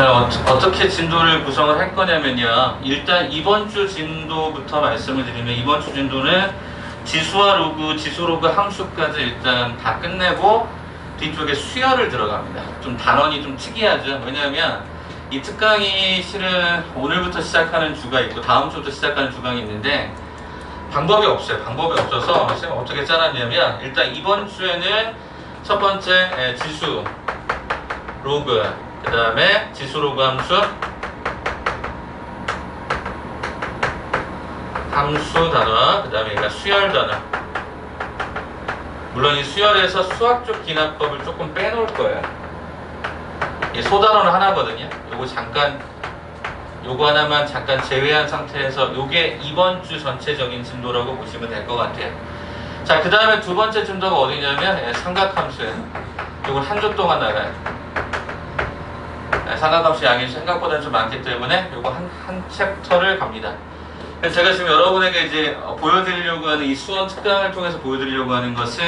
자, 어떻게 진도를 구성을 할 거냐면요. 일단 이번 주 진도부터 말씀을 드리면, 이번 주 진도는 지수와 로그, 지수 로그 함수까지 일단 다 끝내고 뒤쪽에 수열을 들어갑니다. 좀 단원이 좀 특이하죠. 왜냐하면 이 특강이 실은 오늘부터 시작하는 주가 있고 다음 주부터 시작하는 주강이 있는데 방법이 없어요. 방법이 없어서 선생님 어떻게 짜놨냐면, 일단 이번 주에는 첫 번째 지수 로그, 그 다음에 지수 로그 함수 단원, 그 다음에 수열 단원. 물론 이 수열에서 수학적 기납법을 조금 빼놓을 거예요. 이 소단원은 하나거든요. 요거 하나만 잠깐 제외한 상태에서 요게 이번 주 전체적인 진도라고 보시면 될 것 같아요. 자, 그 다음에 두 번째 진도가 어디냐면 삼각함수예요. 요걸 한 주 동안 나가요. 삼각함수 양이 생각보다 좀 많기 때문에 요거 한 챕터를 갑니다. 그래서 제가 지금 여러분에게 이제 보여드리려고 하는 이 수원 특강을 통해서 보여드리려고 하는 것은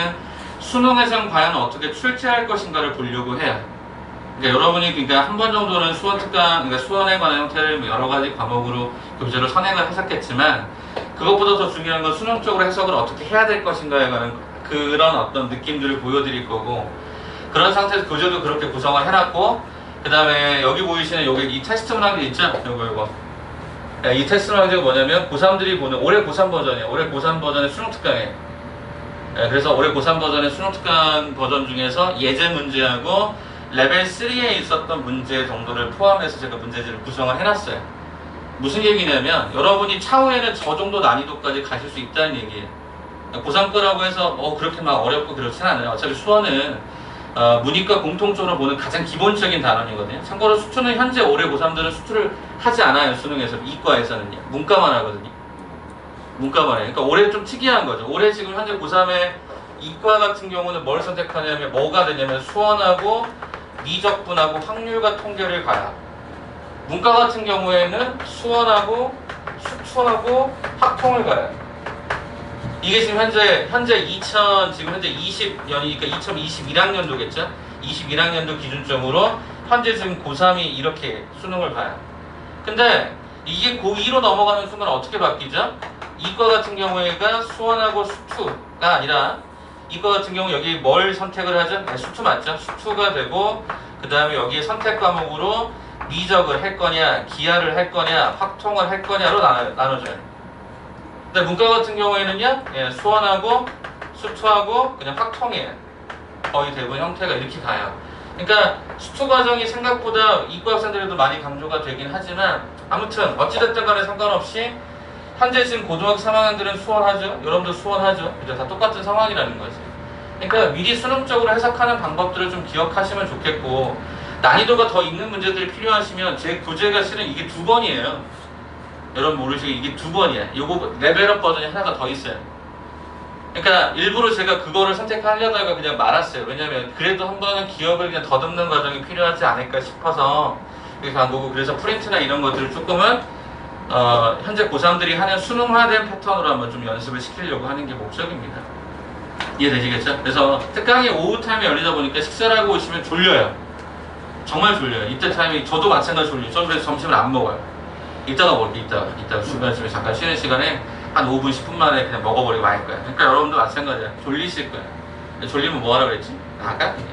수능에서는 과연 어떻게 출제할 것인가를 보려고 해요. 그러니까 여러분이 한 번 정도는 수원 특강, 그러니까 수원에 관한 형태를 여러 가지 과목으로 교재로 선행을 하셨겠지만, 그것보다 더 중요한 건 수능적으로 해석을 어떻게 해야 될 것인가에 관한 그런 어떤 느낌들을 보여드릴 거고, 그런 상태에서 교재도 그렇게 구성을 해놨고, 그 다음에 여기 보이시는 여기 이 테스트 문항지 있죠? 요거. 이 테스트 문항지가 뭐냐면 고3들이 보는 올해 고3 버전이에요. 올해 고3 버전의 수능 특강이에요. 그래서 올해 고3 버전의 수능 특강 버전 중에서 예제 문제하고 레벨 3에 있었던 문제 정도를 포함해서 제가 문제지를 구성을 해놨어요. 무슨 얘기냐면, 여러분이 차후에는 저 정도 난이도까지 가실 수 있다는 얘기예요. 고3 거라고 해서 그렇게 막 어렵고 그렇진 않아요. 어차피 수원은 문이과 공통적으로 보는 가장 기본적인 단원이거든요. 참고로 수투는 현재 올해 고3들은 수투를 하지 않아요. 수능에서. 이과에서는요. 문과만 하거든요. 문과만 해요. 그러니까 올해 좀 특이한 거죠. 올해 지금 현재 고3의 이과 같은 경우는 뭘 선택하냐면, 뭐가 되냐면 수원하고 미적분하고 확률과 통계를 가요. 문과 같은 경우에는 수원하고 수투하고 학통을 가요. 이게 지금 현재 지금 현재 20년이니까 2021학년도겠죠? 21학년도 기준점으로 현재 지금 고3이 이렇게 수능을 봐요. 근데 이게 고2로 넘어가는 순간 어떻게 바뀌죠? 이과 같은 경우에가 수원하고 수투가 아니라, 이과 같은 경우 여기 뭘 선택을 하죠? 수투 맞죠? 수투가 되고, 그 다음에 여기에 선택 과목으로 미적을 할 거냐, 기하를 할 거냐, 확통을 할 거냐로 나눠져요. 근데 문과 같은 경우에는요, 수원하고 수투하고 그냥 확통이에요. 거의 대부분 형태가 이렇게 가요. 그러니까 수투 과정이 생각보다 이과 학생들에도 많이 강조가 되긴 하지만, 아무튼 어찌됐든 간에 상관없이 현재 지금 고등학교 3학년들은 수원하죠. 여러분도 수원하죠. 그죠? 다 똑같은 상황이라는 거지. 그러니까 미리 수능적으로 해석하는 방법들을 좀 기억하시면 좋겠고, 난이도가 더 있는 문제들이 필요하시면 제 교재가 실은 이게 2번이에요. 여러분 모르시게 이게 2번이야. 요거 레벨업 버전이 하나가 더 있어요. 그러니까 일부러 제가 그거를 선택하려다가 그냥 말았어요. 왜냐면 그래도 한 번은 기억을 그냥 더듬는 과정이 필요하지 않을까 싶어서 그래서 한 거고, 그래서 프린트나 이런 것들을 조금은 현재 고3들이 하는 수능화된 패턴으로 한번 좀 연습을 시키려고 하는 게 목적입니다. 이해되시겠죠? 그래서 특강이 오후 타임에 열리다 보니까 식사를 하고 오시면 졸려요. 정말 졸려요. 이때 타임이 저도 마찬가지 졸려요. 저도 그래서 점심을 안 먹어요. 이따가 먹을게. 이따가 중간쯤에 잠깐 쉬는 시간에 한 5분 10분 만에 그냥 먹어버리고 말 거야. 그러니까 여러분도 마찬가지야. 졸리실 거야. 졸리면 뭐 하라 그랬지? 나가 그냥.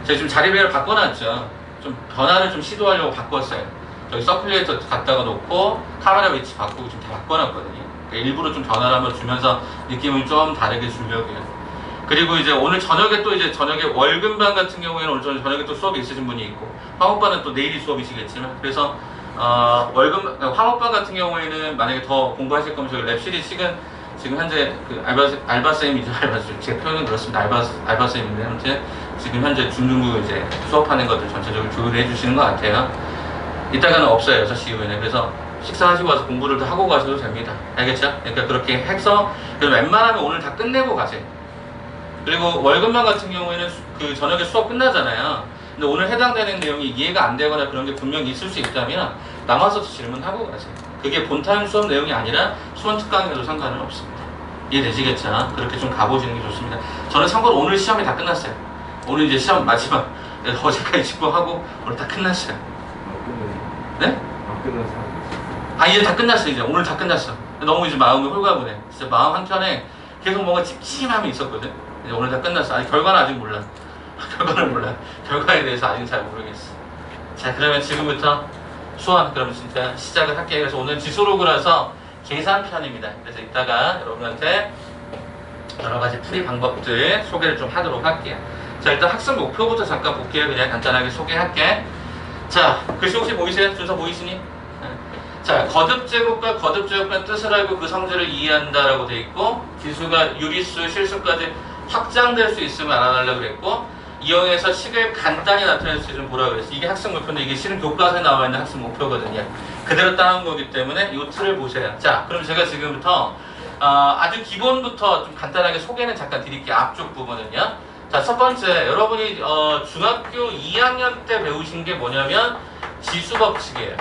제가 지금 자리배를 바꿔놨죠. 좀 변화를 좀 시도하려고 바꿨어요. 저기 서큘레이터 갖다가 놓고 카메라 위치 바꾸고 좀 다 바꿔놨거든요. 그러니까 일부러 좀 변화를 한번 주면서 느낌을 좀 다르게 주려고요. 그리고 이제 오늘 저녁에 또 저녁에 월급반 같은 경우에는 오늘 저녁에 또 수업이 있으신 분이 있고, 화목반은 또 내일이 수업이시겠지만, 그래서 화목반 같은 경우에는 만약에 더 공부하실 거면 저희 랩실이 지금 현재 그 알바쌤이죠. 제 표현은 그렇습니다. 알바쌤인데, 아무튼 지금 현재 중등부 이제 수업하는 것들 전체적으로 조율해 주시는 것 같아요. 이따가는 없어요. 6시 이후에는. 그래서 식사하시고 와서 공부를 더 하고 가셔도 됩니다. 알겠죠? 그러니까 그렇게 해서 웬만하면 오늘 다 끝내고 가세요. 그리고 월급만 같은 경우에는 그 저녁에 수업 끝나잖아요. 근데 오늘 해당되는 내용이 이해가 안 되거나 그런 게 분명히 있을 수 있다면 남아서 질문하고 가세요. 그게 본타임 수업 내용이 아니라 수원 특강에도 상관은 없습니다. 이해되시겠죠? 그렇게 좀 가보시는 게 좋습니다. 저는 참고로 오늘 시험이 다 끝났어요. 오늘 이제 시험 마지막 그래서 어제까지 집중하고 오늘 다 끝났어요. 네? 이제 다 끝났어. 이제 오늘 다 끝났어. 너무 이제 마음이 홀가분해. 진짜 마음 한켠에 계속 뭔가 찝찝함이 있었거든. 이제 오늘 다 끝났어. 아직 결과는 아직 몰라. 결과는 몰라. 결과에 대해서 아직 잘 모르겠어. 자, 그러면 지금부터 수원 그러면 진짜 시작을 할게요. 그래서 오늘 지수로그라서 계산편입니다. 그래서 이따가 여러분한테 여러 가지 풀이 방법들 소개를 좀 하도록 할게요. 자, 일단 학습 목표부터 잠깐 볼게요. 그냥 간단하게 소개할게. 자, 글씨 혹시 보이세요? 준서 보이시니? 자, 거듭제곱과 거듭제곱의 뜻을 알고 그 성질을 이해한다라고 돼 있고, 지수가 유리수, 실수까지 확장될 수 있으면 알아달라고 그랬고, 이용해서 식을 간단히 나타낼 수 있으면 보라고 그랬어. 이게 학습 목표인데 이게 실은 교과서에 나와 있는 학습 목표거든요. 그대로 따온 거기 때문에 이 틀을 보세요. 자, 그럼 제가 지금부터 아주 기본부터 좀 간단하게 소개는 잠깐 드릴게요. 앞쪽 부분은요. 자, 첫 번째, 여러분이 중학교 2학년 때 배우신 게 뭐냐면 지수법칙이에요.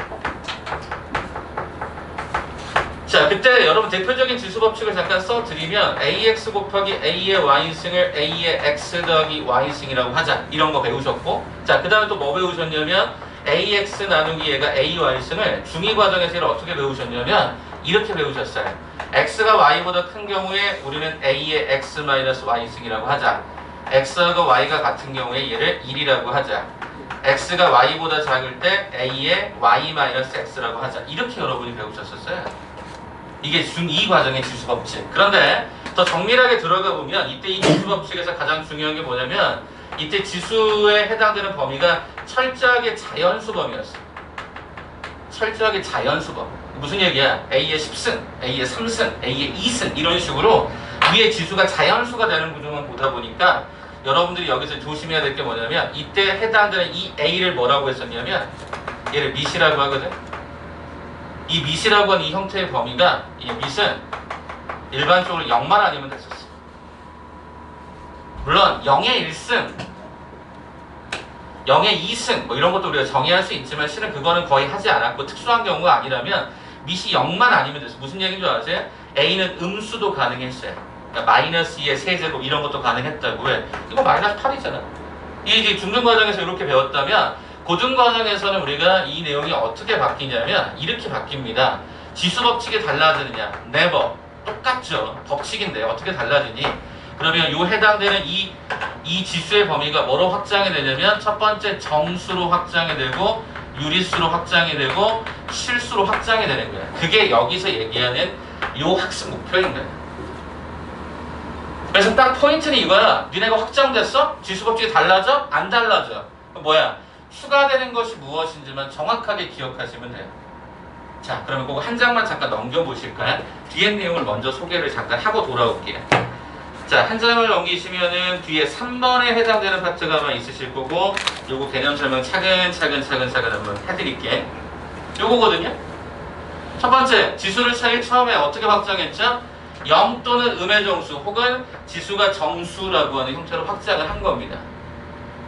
자, 그때 여러분 대표적인 지수법칙을 잠깐 써드리면 ax 곱하기 a의 y승을 a의 x 더하기 y승이라고 하자. 이런 거 배우셨고, 자, 그 다음에 또 뭐 배우셨냐면 ax 나누기 얘가 ay승을 중2 과정에서 이를 어떻게 배우셨냐면 이렇게 배우셨어요. x가 y보다 큰 경우에 우리는 a의 x 마이너스 y승이라고 하자. x하고 y가 같은 경우에 얘를 1이라고 하자. x가 y보다 작을 때 a의 y 마이너스 x라고 하자. 이렇게 여러분이 배우셨었어요. 이게 중2 과정의 지수법칙. 그런데 더 정밀하게 들어가 보면 이때 이 지수법칙에서 가장 중요한 게 뭐냐면 이때 지수에 해당되는 범위가 철저하게 자연수 범위였어. 철저하게 자연수 범위. 무슨 얘기야? A의 10승, A의 3승, A의 2승 이런 식으로 위에 지수가 자연수가 되는 구조만 보다 보니까 여러분들이 여기서 조심해야 될 게 뭐냐면 이때 해당되는 이 A를 뭐라고 했었냐면 얘를 밑이라고 하거든. 이 밑이라고 하는 이 형태의 범위가 이 밑은 일반적으로 0만 아니면 됐었어. 물론 0의 1승, 0의 2승 뭐 이런 것도 우리가 정의할 수 있지만 실은 그거는 거의 하지 않았고 특수한 경우가 아니라면 밑이 0만 아니면 됐어. 무슨 얘기인 줄 아세요? A는 음수도 가능했어요. 그러니까 마이너스 2의 세제곱 이런 것도 가능했다고. 왜? 이거 마이너스 8이잖아. 이게 이제 중등 과정에서 이렇게 배웠다면 고등 과정에서는 우리가 이 내용이 어떻게 바뀌냐면 이렇게 바뀝니다. 지수 법칙이 달라지느냐? never. 똑같죠. 법칙인데 어떻게 달라지니? 그러면 요 해당되는 이 지수의 범위가 뭐로 확장이 되냐면 첫 번째 정수로 확장이 되고 유리수로 확장이 되고 실수로 확장이 되는 거야. 그게 여기서 얘기하는 요 학습 목표인 거야. 그래서 딱 포인트는 이거야. 니네가 확장됐어? 지수 법칙이 달라져? 안 달라져. 뭐야? 추가되는 것이 무엇인지만 정확하게 기억하시면 돼요. 자, 그러면 그거 한 장만 잠깐 넘겨보실까요? 뒤에 내용을 먼저 소개를 잠깐 하고 돌아올게요. 자, 한 장을 넘기시면은 뒤에 3번에 해당되는 파트가 아마 있으실 거고 요거 개념 설명 차근차근 한번 해드릴게. 요거거든요. 첫 번째, 지수를 제일 처음에 어떻게 확장했죠? 0 또는 음의 정수 혹은 지수가 정수라고 하는 형태로 확장을 한 겁니다.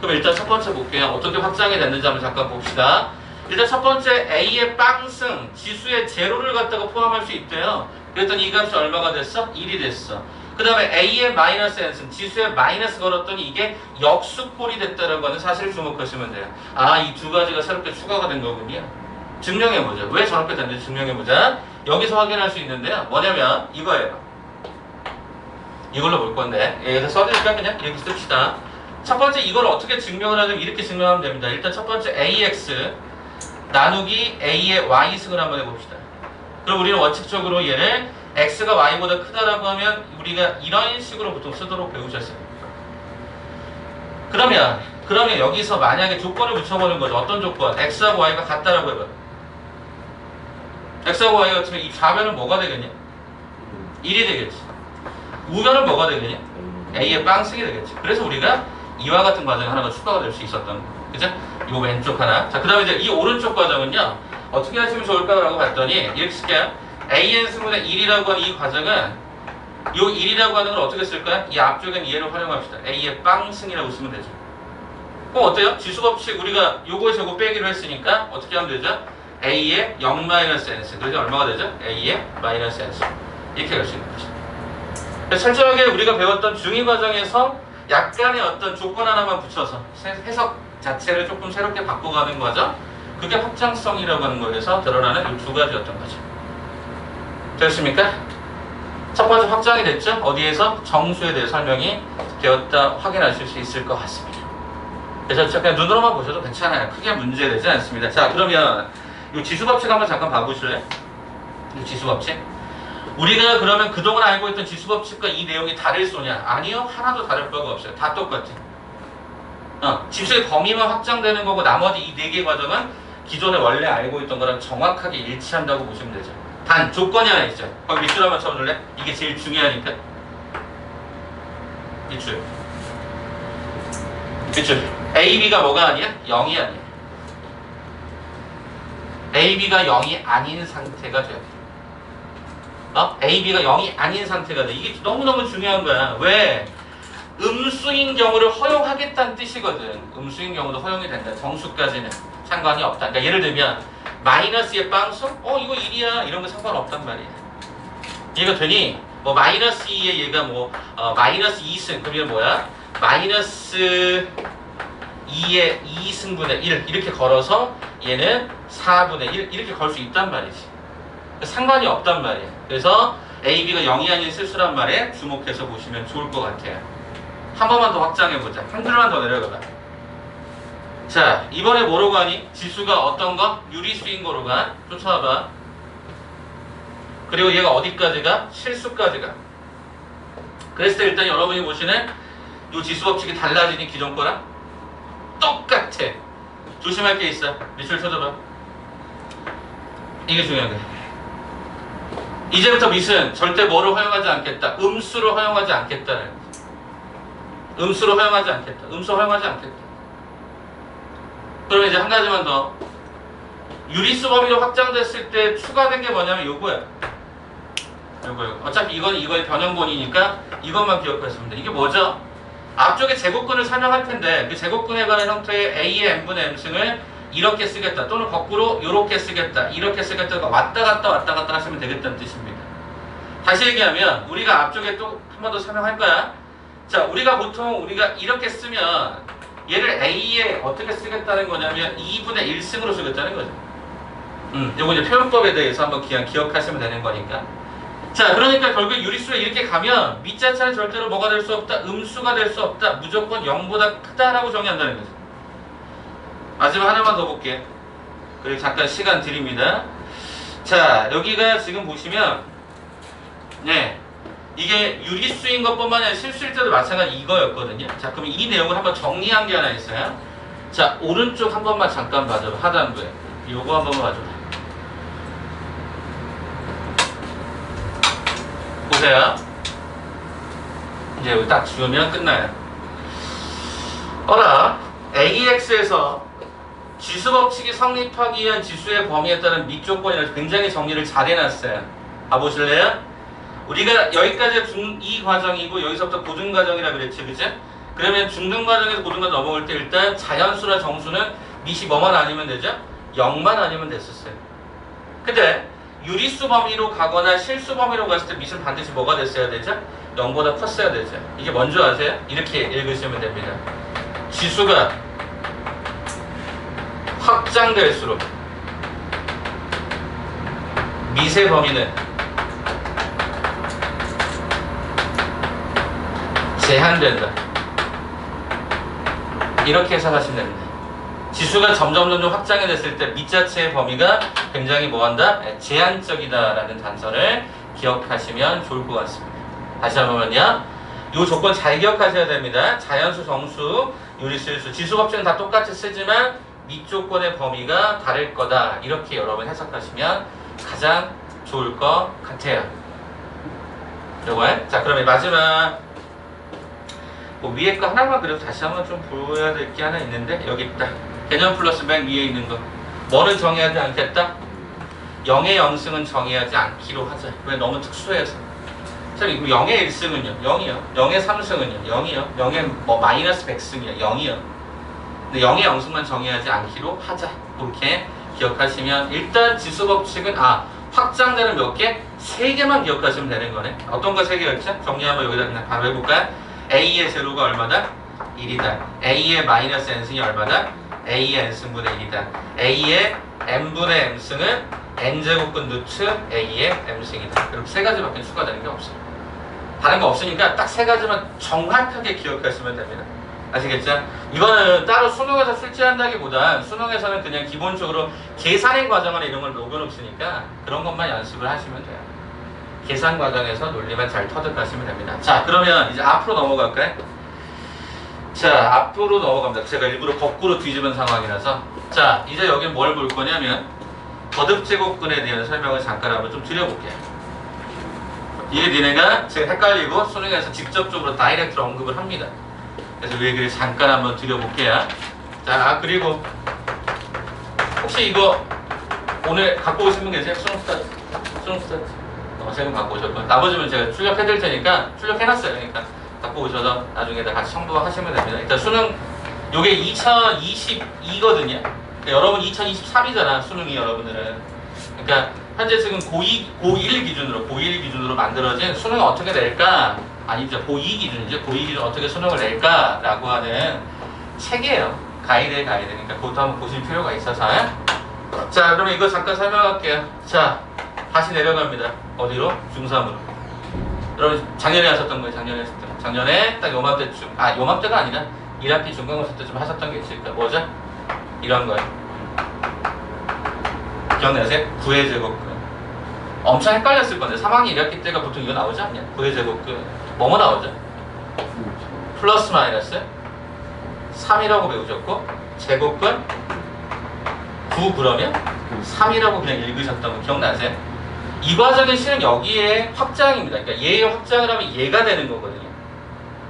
그럼 일단 첫 번째 볼게요. 어떻게 확장이 됐는지 한번 잠깐 봅시다. 일단 첫 번째 A의 빵승, 지수의 제로를 갖다가 포함할 수 있대요. 그랬더니 이 값이 얼마가 됐어? 1이 됐어. 그 다음에 A의 마이너스 n승, 지수에 마이너스 걸었더니 이게 역수꼴이 됐다는 거는 사실 주목하시면 돼요. 아, 이 두 가지가 새롭게 추가가 된 거군요. 증명해보자. 왜 저렇게 됐는지 증명해보자. 여기서 확인할 수 있는데요. 뭐냐면 이거예요. 이걸로 볼 건데 여기서 써드릴까? 그냥 이렇게 씁시다. 첫 번째 이걸 어떻게 증명을 하냐면 이렇게 증명하면 됩니다. 일단 첫 번째 AX 나누기 A의 Y승을 한번 해봅시다. 그럼 우리는 원칙적으로 얘를 X가 Y보다 크다라고 하면 우리가 이런 식으로 보통 쓰도록 배우셨어요. 그러면 여기서 만약에 조건을 붙여보는 거죠. 어떤 조건? X하고 Y가 같다라고 해봐. X하고 Y 같으면 이 좌변은 뭐가 되겠냐? 1이 되겠지. 우변은 뭐가 되겠냐? A의 빵승이 되겠지. 그래서 우리가 이와 같은 과정이 하나가 추가가 될 수 있었던 거. 그죠? 요 왼쪽 하나. 자, 그 다음에 이제 이 오른쪽 과정은요. 어떻게 하시면 좋을까라고 봤더니 이렇게 쓸게요. AN 승분의 1이라고 하는 이 과정은 요 1이라고 하는 걸 어떻게 쓸까요? 이 앞쪽엔 얘를 활용합시다. A의 빵승이라고 쓰면 되죠. 그럼 어때요? 지수법칙 우리가 요거에서 요거 빼기로 했으니까 어떻게 하면 되죠? A의 0-n승. 그래서 얼마가 되죠? A의 마이너스 n승. 이렇게 할 수 있는 거죠. 철저하게 우리가 배웠던 중2 과정에서 약간의 어떤 조건 하나만 붙여서 자체를 조금 새롭게 바꿔가는 거죠. 그게 확장성이라고 하는 거에서 드러나는 이 두 가지였던 거죠. 됐습니까? 첫 번째 확장이 됐죠? 어디에서? 정수에 대해 설명이 되었다 확인하실 수 있을 것 같습니다. 그래서 그냥 눈으로만 보셔도 괜찮아요. 크게 문제되지 않습니다. 자, 그러면 이 지수법칙 한번 잠깐 봐보실래요? 이 지수법칙. 우리가 그러면 그동안 알고 있던 지수법칙과 이 내용이 다를 소냐? 아니요. 하나도 다를 바가 없어요. 다 똑같아. 지수의 범위만 확장되는 거고 나머지 이 네 개 과정은 기존에 원래 알고 있던 거랑 정확하게 일치한다고 보시면 되죠. 단 조건이 하나 있죠. 거기 밑줄 한번 쳐줄래? 이게 제일 중요하니까. 밑줄. A, B가 뭐가 아니야? 0이 아니야. A, B가 0이 아닌 상태가 돼야 돼. A, B가 0이 아닌 상태가 돼. 이게 너무너무 중요한 거야. 왜? 음수인 경우를 허용하겠다는 뜻이거든. 음수인 경우도 허용이 된다. 정수까지는 상관이 없다. 그러니까 예를 들면 마이너스의 빵수? 이거 1이야. 이런 거 상관없단 말이야. 이해가 되니? 뭐 마이너스 2에 얘가 마이너스 2승. 그럼 이건 뭐야? 마이너스 2의 2승분의 1 이렇게 걸어서 얘는 4분의 1 이렇게 걸 수 있단 말이지. 상관이 없단 말이야. 그래서 A, B가 0이 아닌 실수란 말에 주목해서 보시면 좋을 것 같아요. 한 번만 더 확장해보자. 한 줄만 더 내려가봐. 자, 이번에 뭐로 가니? 지수가 어떤 거? 유리수인 거로 가. 쫓아와봐. 그리고 얘가 어디까지 가? 실수까지 가. 그랬을 때 일단 여러분이 보시는 이 지수법칙이 달라지니 기존 거랑 똑같아. 조심할 게 있어. 밑줄 쳐줘봐. 이게 중요한 거야. 이제부터 밑은 절대 뭐를 허용하지 않겠다. 음수를 허용하지 않겠다는 거야. 음수를 허용하지 않겠다. 음수 허용하지 않겠다. 그러면 이제 한 가지만 더. 유리수 범위로 확장됐을 때 추가된 게 뭐냐면 요거야. 요거. 어차피 이건 이거의 변형본이니까 이것만 기억하시면 돼. 이게 뭐죠? 앞쪽에 제곱근을 설명할 텐데 그 제곱근에 관한 형태의 A의 n분의 m승을 이렇게 쓰겠다. 또는 거꾸로 이렇게 쓰겠다. 이렇게 쓰겠다가 왔다 갔다 하시면 되겠다는 뜻입니다. 다시 얘기하면 우리가 앞쪽에 또 한 번 더 설명할 거야. 자, 우리가 보통 이렇게 쓰면 얘를 A에 어떻게 쓰겠다는 거냐면 2분의 1승으로 쓰겠다는 거죠. 요거 이제 표현법에 대해서 한번 기억하시면 되는 거니까. 자, 그러니까 결국 유리수에 이렇게 가면 밑자체는 절대로 뭐가 될 수 없다? 음수가 될 수 없다. 무조건 0보다 크다라고 정의한다는 거죠. 마지막 하나만 더 볼게. 그리고 잠깐 시간 드립니다. 자, 여기가 지금 보시면 네, 이게 유리수인 것뿐만 아니라 실수일 때도 마찬가지 이거였거든요. 자, 그럼 이 내용을 한번 정리한 게 하나 있어요. 자, 오른쪽 한 번만 잠깐 봐줘봐. 하단부에 요거 한 번만 봐줘봐. 보세요. 이제 여기 딱 지우면 끝나요. 어라, AX에서 지수법칙이 성립하기 위한 지수의 범위에 따른 밑조건이라서 굉장히 정리를 잘 해놨어요. 봐보실래요? 우리가 여기까지 이 과정이고 여기서부터 고등과정이라 그랬지, 그치? 그러면 중등과정에서 고등과정 넘어올 때 일단 자연수나 정수는 밑이 뭐만 아니면 되죠? 0만 아니면 됐었어요. 근데 유리수 범위로 가거나 실수 범위로 갔을 때 밑은 반드시 뭐가 됐어야 되죠? 0보다 컸어야 되죠. 이게 뭔지 아세요? 이렇게 읽으시면 됩니다. 지수가 확장될수록 밑의 범위는 제한된다. 이렇게 해석하시면 됩니다. 지수가 점점 확장이 됐을 때 밑자체의 범위가 굉장히 뭐한다? 제한적이다 라는 단서를 기억하시면 좋을 것 같습니다. 다시 한번요. 이 조건 잘 기억하셔야 됩니다. 자연수, 정수, 유리수, 지수법칙은 다 똑같이 쓰지만 밑조건의 범위가 다를 거다. 이렇게 여러분 해석하시면 가장 좋을 것 같아요. 요거에. 자, 그러면 마지막 위에 거 하나만 그래도 다시 한번 좀 보여야 될 게 하나 있는데 여기 있다. 개념 플러스 맨 위에 있는 거. 뭐는 정의하지 않겠다? 0의 0승은 정의하지 않기로 하자. 왜? 너무 특수해서. 자, 0의 1승은요? 0이요. 0의 3승은요? 0이요. 0의 마이너스 100승이요? 0이요. 근데 0의 0승만 정의하지 않기로 하자. 그렇게 기억하시면 일단 지수법칙은 확장되는 몇 개? 3개만 기억하시면 되는 거네. 어떤 거 3개였죠? 정리 한번 여기다 그냥 바로 해볼까요? A의 제로가 얼마다? 1이다. A의 마이너스 n승이 얼마다? A의 n승분의 1이다. A의 n분의 m승은 n제곱근 루트 A의 m승이다. 그럼 세 가지밖에 추가되는 게 없어요. 다른 거 없으니까 딱 세 가지만 정확하게 기억하시면 됩니다. 아시겠죠? 이거는 따로 수능에서 출제한다기보단 수능에서는 그냥 기본적으로 계산의 과정이나 이런 걸 녹여놓으시니까 그런 것만 연습을 하시면 돼요. 계산 과정에서 논리만 잘 터득하시면 됩니다. 자, 그러면 이제 앞으로 넘어갈까요? 자, 앞으로 넘어갑니다. 제가 일부러 거꾸로 뒤집은 상황이라서. 자, 이제 여기 뭘 볼 거냐면 거듭제곱근에 대한 설명을 잠깐 한번 좀 드려볼게요. 이게 니네가 제가 헷갈리고 수능에서 직접적으로 다이렉트로 언급을 합니다. 그래서 그 얘기를 잠깐 한번 드려볼게요. 자, 그리고 혹시 이거 오늘 갖고 오신 분 계세요? 수능스타트. 지금 갖고 오셨고요. 나머지는 제가 출력해드릴 테니까 출력해놨어요. 그러니까 갖고 오셔서 나중에 다 같이 첨부하시면 됩니다. 일단 수능 요게 2022거든요. 그러니까 여러분 2023이잖아 수능이 여러분들은. 그러니까 현재 지금 고1 기준으로 만들어진 수능을 어떻게 낼까? 아니죠. 고2 기준이죠. 고2 기준 어떻게 수능을 낼까라고 하는 책이에요. 가이드. 그러니까 그것도 한번 보실 필요가 있어서. 자, 그러면 이거 잠깐 설명할게요. 자, 다시 내려갑니다. 어디로? 중3으로. 여러분 작년에 하셨던 거예요. 작년에 딱 요맘때쯤. 요맘때가 아니라 1학기 중간고사 때쯤 하셨던 게 있으니까 뭐죠? 이런 거예요. 기억나세요? 9의 제곱근. 엄청 헷갈렸을 건데 3학년 1학기 때가 보통 이거 나오지 않냐? 9의 제곱근. 뭐뭐 나오죠? 플러스 마이너스 3이라고 배우셨고 제곱근 9 그러면 3이라고 그냥 읽으셨던 거 기억나세요? 이 과정의 실은 여기에 확장입니다. 그러니까 얘의 확장을 하면 얘가 되는 거거든요.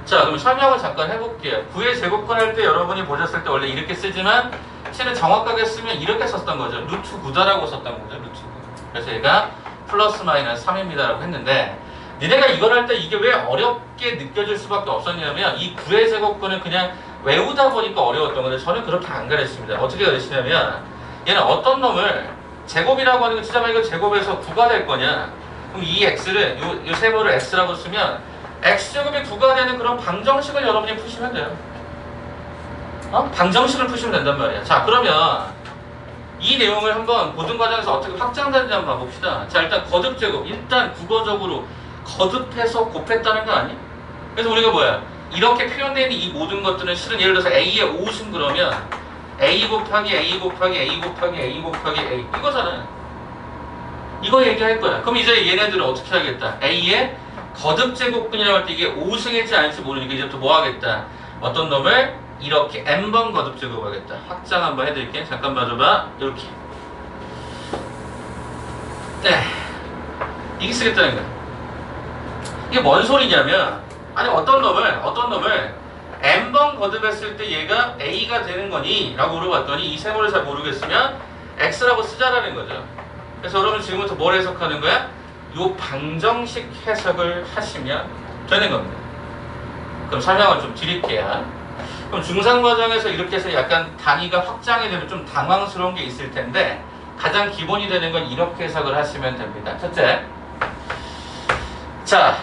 자, 그럼 설명을 잠깐 해볼게요. 9의 제곱근 할 때 여러분이 보셨을 때 원래 이렇게 쓰지만 실은 정확하게 쓰면 이렇게 썼던 거죠. 루트 9다라고 썼던 거죠. 루트 9. 그래서 얘가 플러스 마이너스 3입니다라고 했는데 니네가 이걸 할 때 이게 왜 어렵게 느껴질 수밖에 없었냐면 이 9의 제곱근은 그냥 외우다 보니까 어려웠던 건데 저는 그렇게 안 가르칩니다. 어떻게 가르치냐면 얘는 어떤 놈을 제곱이라고 하는 거 진짜 만약 제곱에서 9가 될 거냐 그럼 이 x를 요 세모를 x라고 쓰면 x제곱이 9가 되는 그런 방정식을 여러분이 푸시면 돼요. 방정식을 푸시면 된단 말이야. 자, 그러면 이 내용을 한번 고등 과정에서 어떻게 확장되는지 한번 봐봅시다. 자, 일단 거듭제곱. 일단 국어적으로 거듭해서 곱했다는 거 아니? 그래서 우리가 뭐야? 이렇게 표현되어 있는 이 모든 것들은 실은 예를 들어서 A의 5승 그러면 A 곱하기 A 곱하기 A 곱하기 A 곱하기 A 이거잖아. 이거 얘기할 거야. 그럼 이제 얘네들은 어떻게 하겠다? A의 거듭제곱근이라고 할 때 이게 5승일지 아닐지 모르니까 이제부터 뭐 하겠다? 어떤 놈을 이렇게 n번 거듭제곱하겠다. 확장 한번 해드릴게. 잠깐 봐줘봐. 이렇게. 네. 이게 쓰겠다는 거야. 이게 뭔 소리냐면 아니 어떤 놈을 n번 거듭했을 때 얘가 a가 되는 거니? 라고 물어봤더니 이 세모를 잘 모르겠으면 x라고 쓰자라는 거죠. 그래서 여러분 지금부터 뭘 해석하는 거야? 요 방정식 해석을 하시면 되는 겁니다. 그럼 설명을 좀 드릴게요. 그럼 중3 과정에서 이렇게 해서 약간 단위가 확장이 되면 좀 당황스러운 게 있을 텐데 가장 기본이 되는 건 이렇게 해석을 하시면 됩니다. 첫째, 자,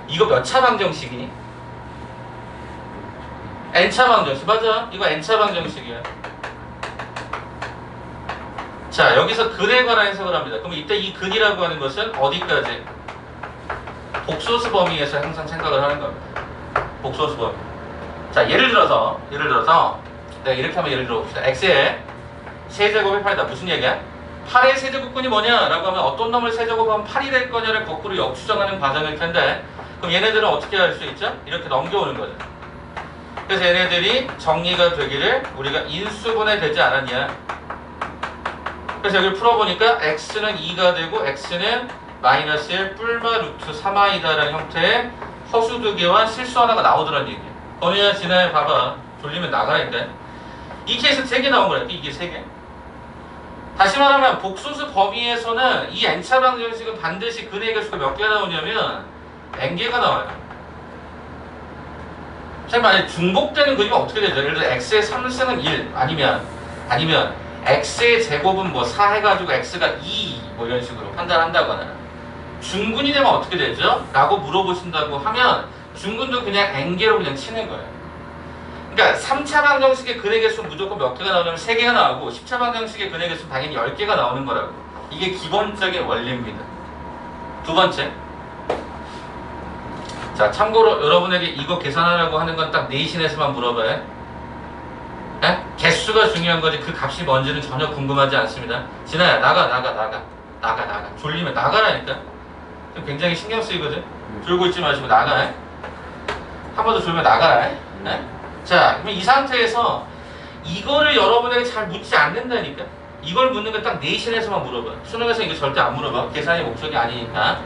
이거 몇 차 방정식이니? n차 방정식. 맞아, 이거 n차 방정식이야. 자, 여기서 근에 관한 해석을 합니다. 그럼 이때 이 근이라고 하는 것은 어디까지? 복소수 범위에서 항상 생각을 하는 겁니다. 복소수 범위. 자, 예를 들어서 내가 이렇게 한번 예를 들어봅시다. x의 세제곱이 8이다. 무슨 얘기야? 8의 세제곱근이 뭐냐? 라고 하면 어떤 놈을 세제곱하면 8이 될 거냐를 거꾸로 역추정하는 과정일 텐데 그럼 얘네들은 어떻게 할 수 있죠? 이렇게 넘겨오는 거죠. 그래서 얘네들이 정리가 되기를 우리가 인수분해 되지 않았냐? 그래서 여기를 풀어보니까 x는 2가 되고 x는 마이너스 1 뿔마 루트 3i다 라는 형태의 허수 두 개와 실수 하나가 나오더란 얘기예요. 건우야, 진아야, 봐봐. 졸리면 나가라니까. 이 케이스 3개 나온 거야. 이게 3개. 다시 말하면 복소수 범위에서는 이 n차 방정식은 반드시 근의 개수가 몇 개가 나오냐면 n개가 나와요. 자, 만약에 중복되는 그림은 어떻게 되죠? 예를 들어 x의 3승은 1 아니면 x의 제곱은 뭐 4 해가지고 x가 2 뭐 이런 식으로 판단한다거나 중근이 되면 어떻게 되죠? 라고 물어보신다고 하면 중근도 그냥 n개로 그냥 치는 거예요. 그러니까 3차 방정식의 근의 개수는 무조건 몇 개가 나오냐면 3개가 나오고 10차 방정식의 근의 개수는 당연히 10개가 나오는 거라고. 이게 기본적인 원리입니다. 두 번째. 자, 참고로 여러분에게 이거 계산하라고 하는 건 딱 내신에서만 물어봐요. 네? 개수가 중요한 거지 그 값이 뭔지는 전혀 궁금하지 않습니다. 진아야, 나가. 졸리면 나가라니까. 굉장히 신경 쓰이거든. 졸고 있지 마시고 나가. 한 번 더 졸면 나가라. 네? 자, 그럼 이 상태에서 이거를 여러분에게 잘 묻지 않는다니까. 이걸 묻는 건 딱 내신에서만 물어봐. 수능에서 이거 절대 안 물어봐. 계산이 목적이 아니니까.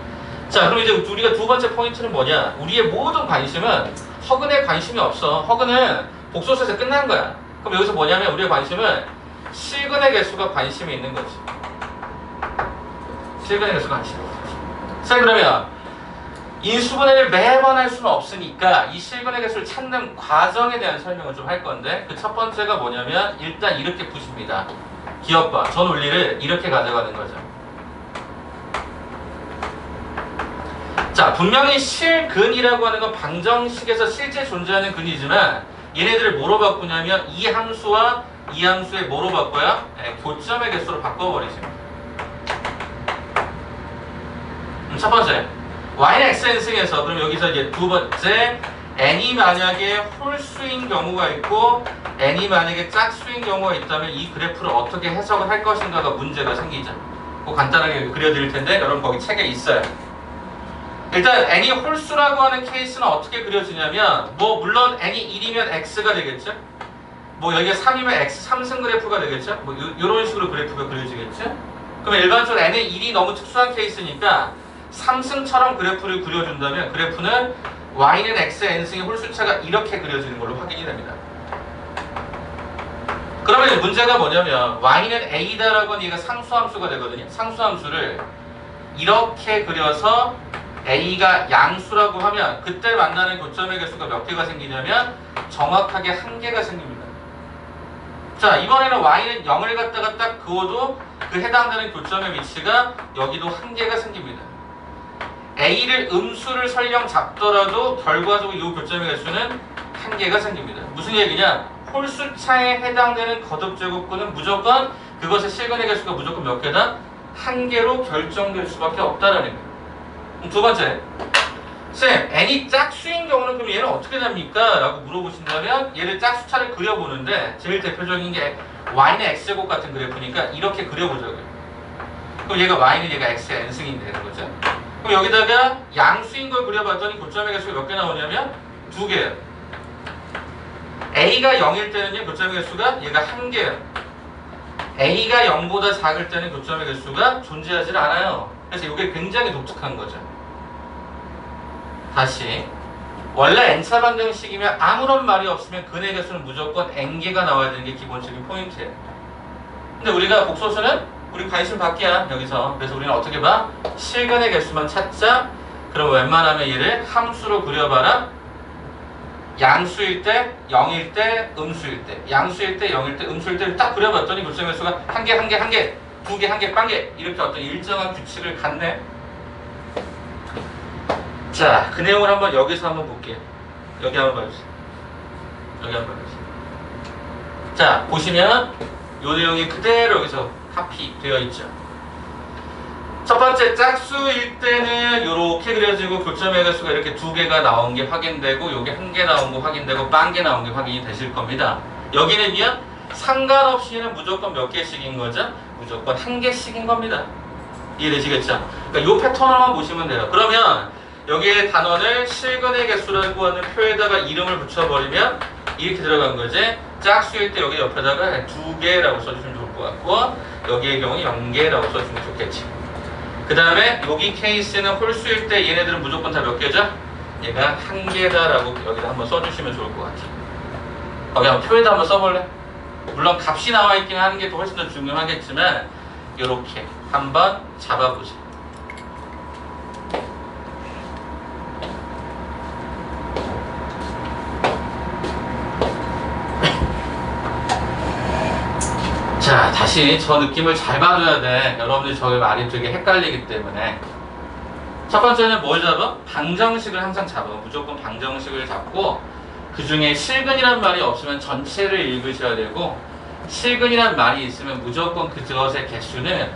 자, 그럼 이제 우리가 두 번째 포인트는 뭐냐? 우리의 모든 관심은 허근에 관심이 없어. 허근은 복소수에서 끝난 거야. 그럼 여기서 뭐냐면 우리의 관심은 실근의 개수가 관심이 있는 거지. 실근의 개수가 관심이 있는 거지. 자, 그러면 인수분해를 매번 할 수는 없으니까 이 실근의 개수를 찾는 과정에 대한 설명을 좀 할 건데 그 첫 번째가 뭐냐면 일단 이렇게 푸십니다. 기억봐. 전 원리를 이렇게 가져가는 거죠. 자, 분명히 실근이라고 하는 건 방정식에서 실제 존재하는 근이지만 얘네들을 뭐로 바꾸냐면 이 함수와 이 함수의 뭐로 바꿔요? 네, 교점의 개수로 바꿔버리십니다. 첫 번째. y는 xn승에서 그럼 여기서 이제 두 번째 n이 만약에 홀수인 경우가 있고 n이 만약에 짝수인 경우가 있다면 이 그래프를 어떻게 해석을 할 것인가가 문제가 생기죠. 그거 간단하게 그려드릴 텐데 여러분 거기 책에 있어요. 일단 n이 홀수라고 하는 케이스는 어떻게 그려지냐면 뭐 물론 n이 1이면 x가 되겠죠. 뭐 여기가 3이면 x 3승 그래프가 되겠죠. 뭐 이런 식으로 그래프가 그려지겠죠. 그럼 일반적으로 n은 1이 너무 특수한 케이스니까 3승처럼 그래프를 그려준다면 그래프는 y는 x, n승의 홀수차가 이렇게 그려지는 걸로 확인이 됩니다. 그러면 문제가 뭐냐면 y는 a다라고 하는 얘가 상수함수가 되거든요. 상수함수를 이렇게 그려서 a가 양수라고 하면 그때 만나는 교점의 개수가 몇 개가 생기냐면 정확하게 한 개가 생깁니다. 자, 이번에는 y는 0을 갖다가 딱 그어도 그 해당되는 교점의 위치가 여기도 한 개가 생깁니다. A를 음수를 설령 잡더라도 결과적으로 이 교점의 개수는 한 개가 생깁니다. 무슨 얘기냐? 홀수차에 해당되는 거듭제곱근은 무조건 그것의 실근의 개수가 무조건 몇 개다? 한 개로 결정될 수밖에 없다라는 거예요. 두 번째, 쌤, n이 짝수인 경우는 그럼 얘는 어떻게 됩니까? 라고 물어보신다면 얘를 짝수차를 그려보는데 제일 대표적인 게 y는 x제곱 같은 그래프니까 이렇게 그려보자고요. 그럼 얘가 y는 얘가 x의 n승이 되는 거죠. 그럼 여기다가 양수인 걸 그려봤더니 교점의 개수가 몇 개 나오냐면 2개예요. A가 0일 때는요, 교점의 개수가 얘가 1개예요. A가 0보다 작을 때는 교점의 개수가 존재하지 않아요. 그래서 이게 굉장히 독특한 거죠. 다시 원래 n차 방정식이면 아무런 말이 없으면 근의 개수는 무조건 n개가 나와야 되는 게 기본적인 포인트예요. 근데 우리가 복소수는 우리 관심 밖이야 여기서. 그래서 우리는 어떻게 봐? 실근의 개수만 찾자. 그럼 웬만하면 얘를 함수로 그려봐라. 양수일 때, 0일 때, 음수일 때. 양수일 때, 0일 때, 음수일 때 딱 그려봤더니 교점의 개수가 한 개, 한 개, 한 개, 두 개, 한 개, 빵 개. 이렇게 어떤 일정한 규칙을 갖네. 자, 그 내용을 한번 여기서 한번 볼게요. 여기 한번 봐주세요. 여기 한번 봐주세요. 자, 보시면 요 내용이 그대로 여기서 카피되어 있죠. 첫 번째 짝수일 때는 이렇게 그려지고 교점의 개수가 이렇게 2개가 나온 게 확인되고 요게 1개 나온 거 확인되고 빵 개 나온 게 확인이 되실 겁니다. 여기는요 상관없이 얘는 무조건 몇 개씩인 거죠? 무조건 1개씩인 겁니다. 이해되시겠죠? 그러니까 요 패턴으로만 보시면 돼요. 그러면 여기에 단원을 실근의 개수라고 하는 표에다가 이름을 붙여버리면 이렇게 들어간 거지. 짝수일 때 여기 옆에다가 2개라고 써주시면 좋을 것 같고 여기의 경우 0개라고 써주면 좋겠지. 그 다음에 여기 케이스는 홀수일 때 얘네들은 무조건 다 몇 개죠? 얘가 1개다라고 여기다 한번 써주시면 좋을 것 같아. 거기 한번 표에다 한번 써볼래? 물론 값이 나와 있긴 하는 게 더 훨씬 더 중요하겠지만 이렇게 한번 잡아보자. 자, 다시 저 느낌을 잘 봐줘야 돼. 여러분들이 저게 말이 되게 헷갈리기 때문에. 첫 번째는 뭘 잡아? 방정식을 항상 잡아. 무조건 방정식을 잡고 그 중에 실근이란 말이 없으면 전체를 읽으셔야 되고, 실근이란 말이 있으면 무조건 그것의 개수는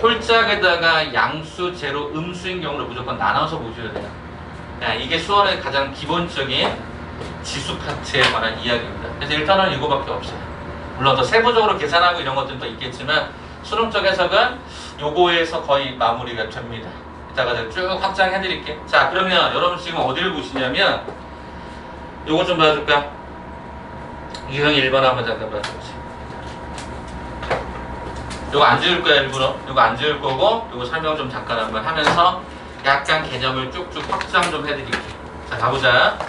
홀짝에다가 양수, 제로, 음수인 경우를 무조건 나눠서 보셔야 돼요. 이게 수원의 가장 기본적인 지수 파트에 관한 이야기입니다. 그래서 일단은 이거밖에 없어요. 물론 더 세부적으로 계산하고 이런 것들도 있겠지만 수능적 해석은 요거에서 거의 마무리가 됩니다. 이따가 제가 쭉 확장해 드릴게요. 자, 그러면 여러분 지금 어디를 보시냐면 요거 좀 봐줄까? 유형 1번 한번 잠깐 봐주세요. 요거 안 지울 거야 일부러. 요거 안 지울 거고 요거 설명 좀 잠깐 한번 하면서 약간 개념을 쭉쭉 확장 좀 해드릴게요. 자, 가보자.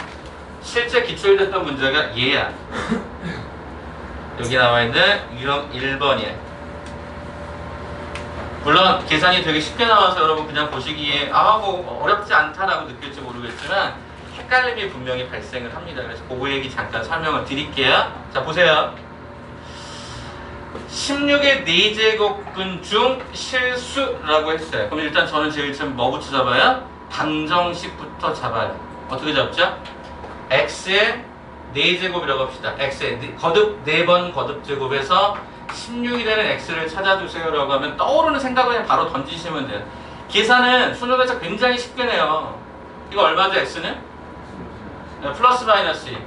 실제 기출됐던 문제가 얘야. 여기 나와있는 유형 1번이야. 물론 계산이 되게 쉽게 나와서 여러분 그냥 보시기에 뭐 어렵지 않다라고 느낄지 모르겠지만 헷갈림이 분명히 발생을 합니다. 그래서 그 얘기 잠깐 설명을 드릴게요. 자, 보세요. 16의 4제곱근 중 실수라고 했어요. 그럼 일단 저는 제일 처음 뭐부터 잡아요? 방정식부터 잡아요. 어떻게 잡죠? x의 4제곱이라고 합시다. x의 거듭 4번 거듭 제곱에서 16이 되는 x를 찾아주세요 라고 하면 떠오르는 생각을 그냥 바로 던지시면 돼요. 계산은 수능에서 굉장히 쉽게 내요. 이거 얼마죠 x는? 플러스 마이너스 2.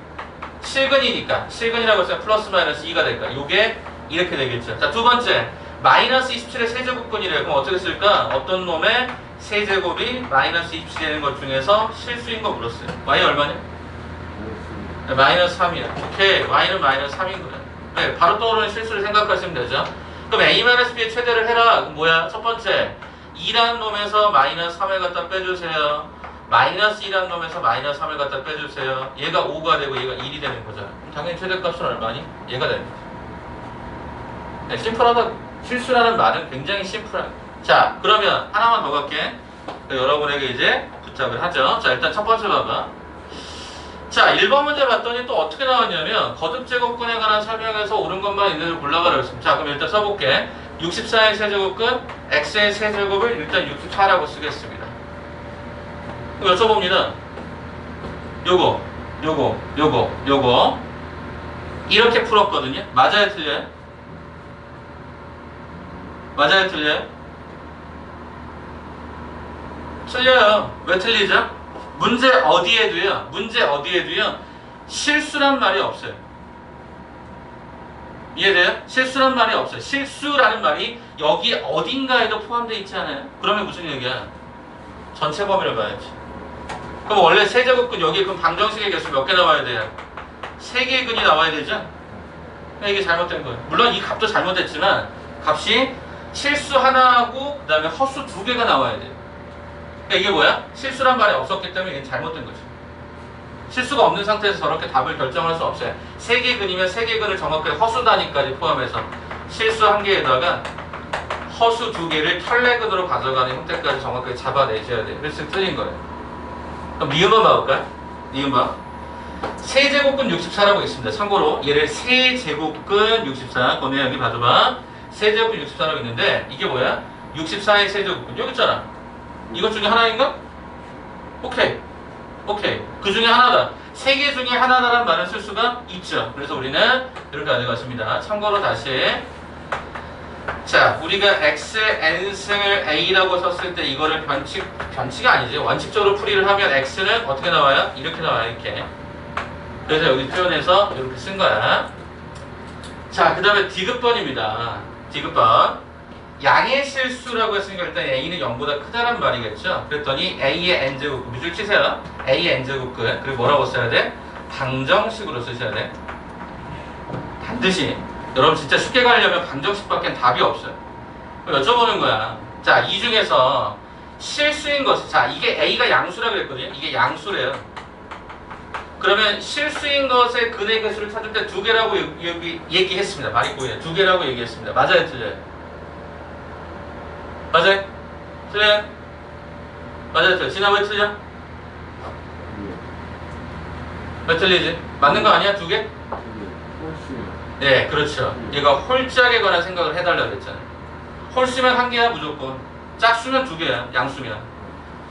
실근이니까 실근이라고 해서 플러스 마이너스 2가 될까? 요게 이렇게 되겠죠. 자, 두 번째 마이너스 27의 세제곱근이래요. 그럼 어떻게 쓸까? 어떤 놈의 세제곱이 마이너스 27이 되는 것 중에서 실수인 거 물었어요. y 얼마냐? 마이너스 3이야. 오케이, y는 마이너스 3인 거야. 네, 바로 떠오르는 실수를 생각하시면 되죠. 그럼 a-b의 최대를 해라. 그럼 뭐야? 첫 번째 2라는 놈에서 마이너스 3을 갖다 빼주세요. 마이너스 2라는 놈에서 마이너스 3을 갖다 빼주세요. 얘가 5가 되고 얘가 1이 되는 거잖아. 당연히 최대값은 얼마니? 얘가 되는 거죠. 네, 심플하다. 실수라는 말은 굉장히 심플한. 자, 그러면 하나만 더 갈게. 여러분에게 이제 부탁을 하죠. 자, 일단 첫 번째 봐봐. 자, 1번 문제 봤더니 또 어떻게 나왔냐면 거듭제곱근에 관한 설명에서 옳은 것만 있는 걸 골라가라고 했습니다. 자, 그럼 일단 써볼게. 64의 세제곱근, x의 세제곱을 일단 64라고 쓰겠습니다. 여쭤봅니다. 요거 이렇게 풀었거든요. 맞아요, 틀려요? 맞아요, 틀려요? 틀려요. 왜 틀리죠? 문제 어디에도요 실수란 말이 없어요. 이해돼요? 실수란 말이 없어요. 실수라는 말이 여기 어딘가에도 포함되어 있지 않아요? 그러면 무슨 얘기야? 전체 범위를 봐야지. 그럼 원래 세제곱근 여기 그럼 방정식의 개수 몇 개 나와야 돼요? 3개의 근이 나와야 되죠? 이게 잘못된 거예요. 물론 이 값도 잘못됐지만 값이 실수 하나하고 그 다음에 허수 2개가 나와야 돼요. 그러니까 이게 뭐야? 실수란 말이 없었기 때문에 이게 잘못된 거죠. 실수가 없는 상태에서 저렇게 답을 결정할 수 없어요. 3개 근이면 3개 근을 정확하게 허수 단위까지 포함해서 실수 1개에다가 허수 2개를 털레근으로 가져가는 형태까지 정확하게 잡아내셔야 돼요. 그래서 틀린 거예요. 그럼 니은번 봐볼까요? 니은번. 세제곱근 64라고 있습니다. 참고로 얘를 세제곱근 64 거기 여기 봐줘봐. 세제곱근 64라고 있는데 이게 뭐야? 64의 세제곱근 여기 있잖아. 이것 중에 하나인가? 오케이. 그 중에 하나다. 3개 중에 하나다라는 말을 쓸 수가 있죠. 그래서 우리는 이렇게 가져갔습니다. 참고로 다시 자, 우리가 x의 n승을 a라고 썼을 때 이거를 변칙이 아니지. 원칙적으로 풀이를 하면 x는 어떻게 나와요? 이렇게 나와요. 이렇게. 그래서 여기 표현해서 이렇게 쓴 거야. 자, 그 다음에 디귿번입니다. 디귿번. 양의 실수라고 했으니까 일단 a는 0보다 크다란 말이겠죠. 그랬더니 a의 n제곱 밑줄 치세요. a의 n제곱근. 그리고 뭐라고 써야 돼? 방정식으로 쓰셔야 돼. 반드시. 여러분 진짜 쉽게 가려면 방정식밖에 답이 없어요. 그럼 여쭤보는 거야. 자, 이 중에서 실수인 것. 자, 이게 a가 양수라 그랬거든요. 이게 양수래요. 그러면 실수인 것의 근의 개수를 찾을 때 2개라고 여기 얘기했습니다. 말이 꼬이네. 2개라고 얘기했습니다. 맞아요, 틀려요? 맞아요? 틀려요? 맞아요, 틀려요? 진아 왜 틀려? 왜 틀리지? 맞는 거 아니야? 2개? 네, 그렇죠. 얘가 홀짝에 관한 생각을 해달라고 했잖아요. 홀수면 1개야 무조건. 짝수면 2개야. 양수면.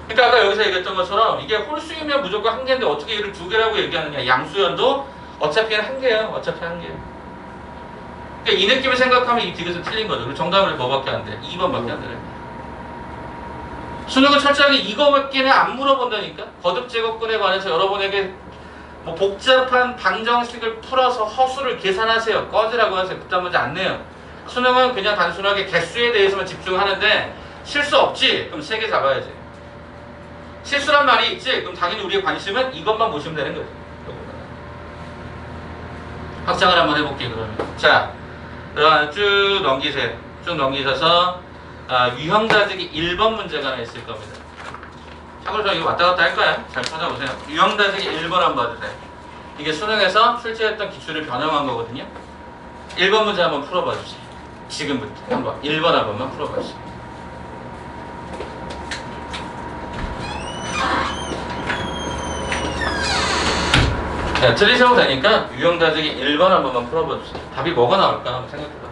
그러니까 아까 여기서 얘기했던 것처럼 이게 홀수이면 무조건 한 개인데 어떻게 얘를 두 개라고 얘기하느냐. 양수연도 어차피 한 개예요. 어차피 한 개. 그러니까 이 느낌을 생각하면 이 디귿은 틀린 거죠. 그리고 정답은 뭐밖에 안 돼? 2번밖에 안 돼. 수능은 철저하게 이거밖에는 안 물어본다니까. 거듭 제곱근에 관해서 여러분에게 뭐 복잡한 방정식을 풀어서 허수를 계산하세요. 꺼지라고 하세요. 그딴 문제 안 내요. 수능은 그냥 단순하게 개수에 대해서만 집중하는데 실수 없지? 그럼 3개 잡아야지. 실수란 말이 있지? 그럼 당연히 우리의 관심은 이것만 보시면 되는 거지. 확장을 한번 해볼게요. 그러면 자, 쭉 넘기세요. 쭉 넘기셔서 유형다지기 1번 문제가 하나 있을 겁니다. 참고로 저 이거 왔다 갔다 할 거야. 잘 찾아보세요. 유형다지기 1번 한번 봐주세요. 이게 수능에서 출제했던 기출을 변형한 거거든요. 1번 문제 한번 풀어봐 주세요. 지금부터 한번 1번 한 번만 풀어봐 주세요. 자, 틀리셔도 되니까 유형다지기 1번 한 번만 풀어봐 주세요. 답이 뭐가 나올까 한번 생각해봐.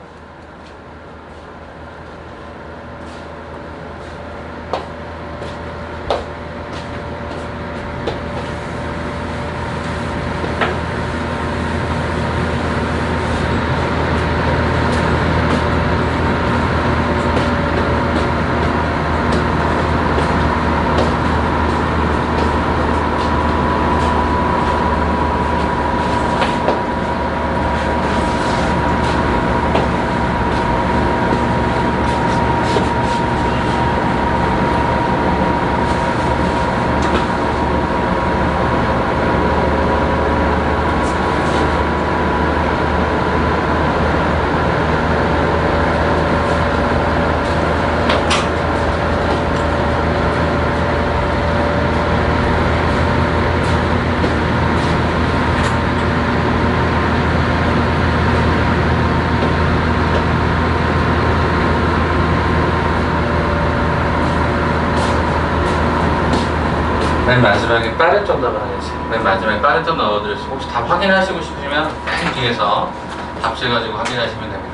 맨 마지막에 빠른 정답을 하겠지. 맨 마지막에 빠른 정답 넣어드렸어요. 혹시 답 확인하시고 싶으시면 맨 뒤에서 답실 가지고 확인하시면 됩니다.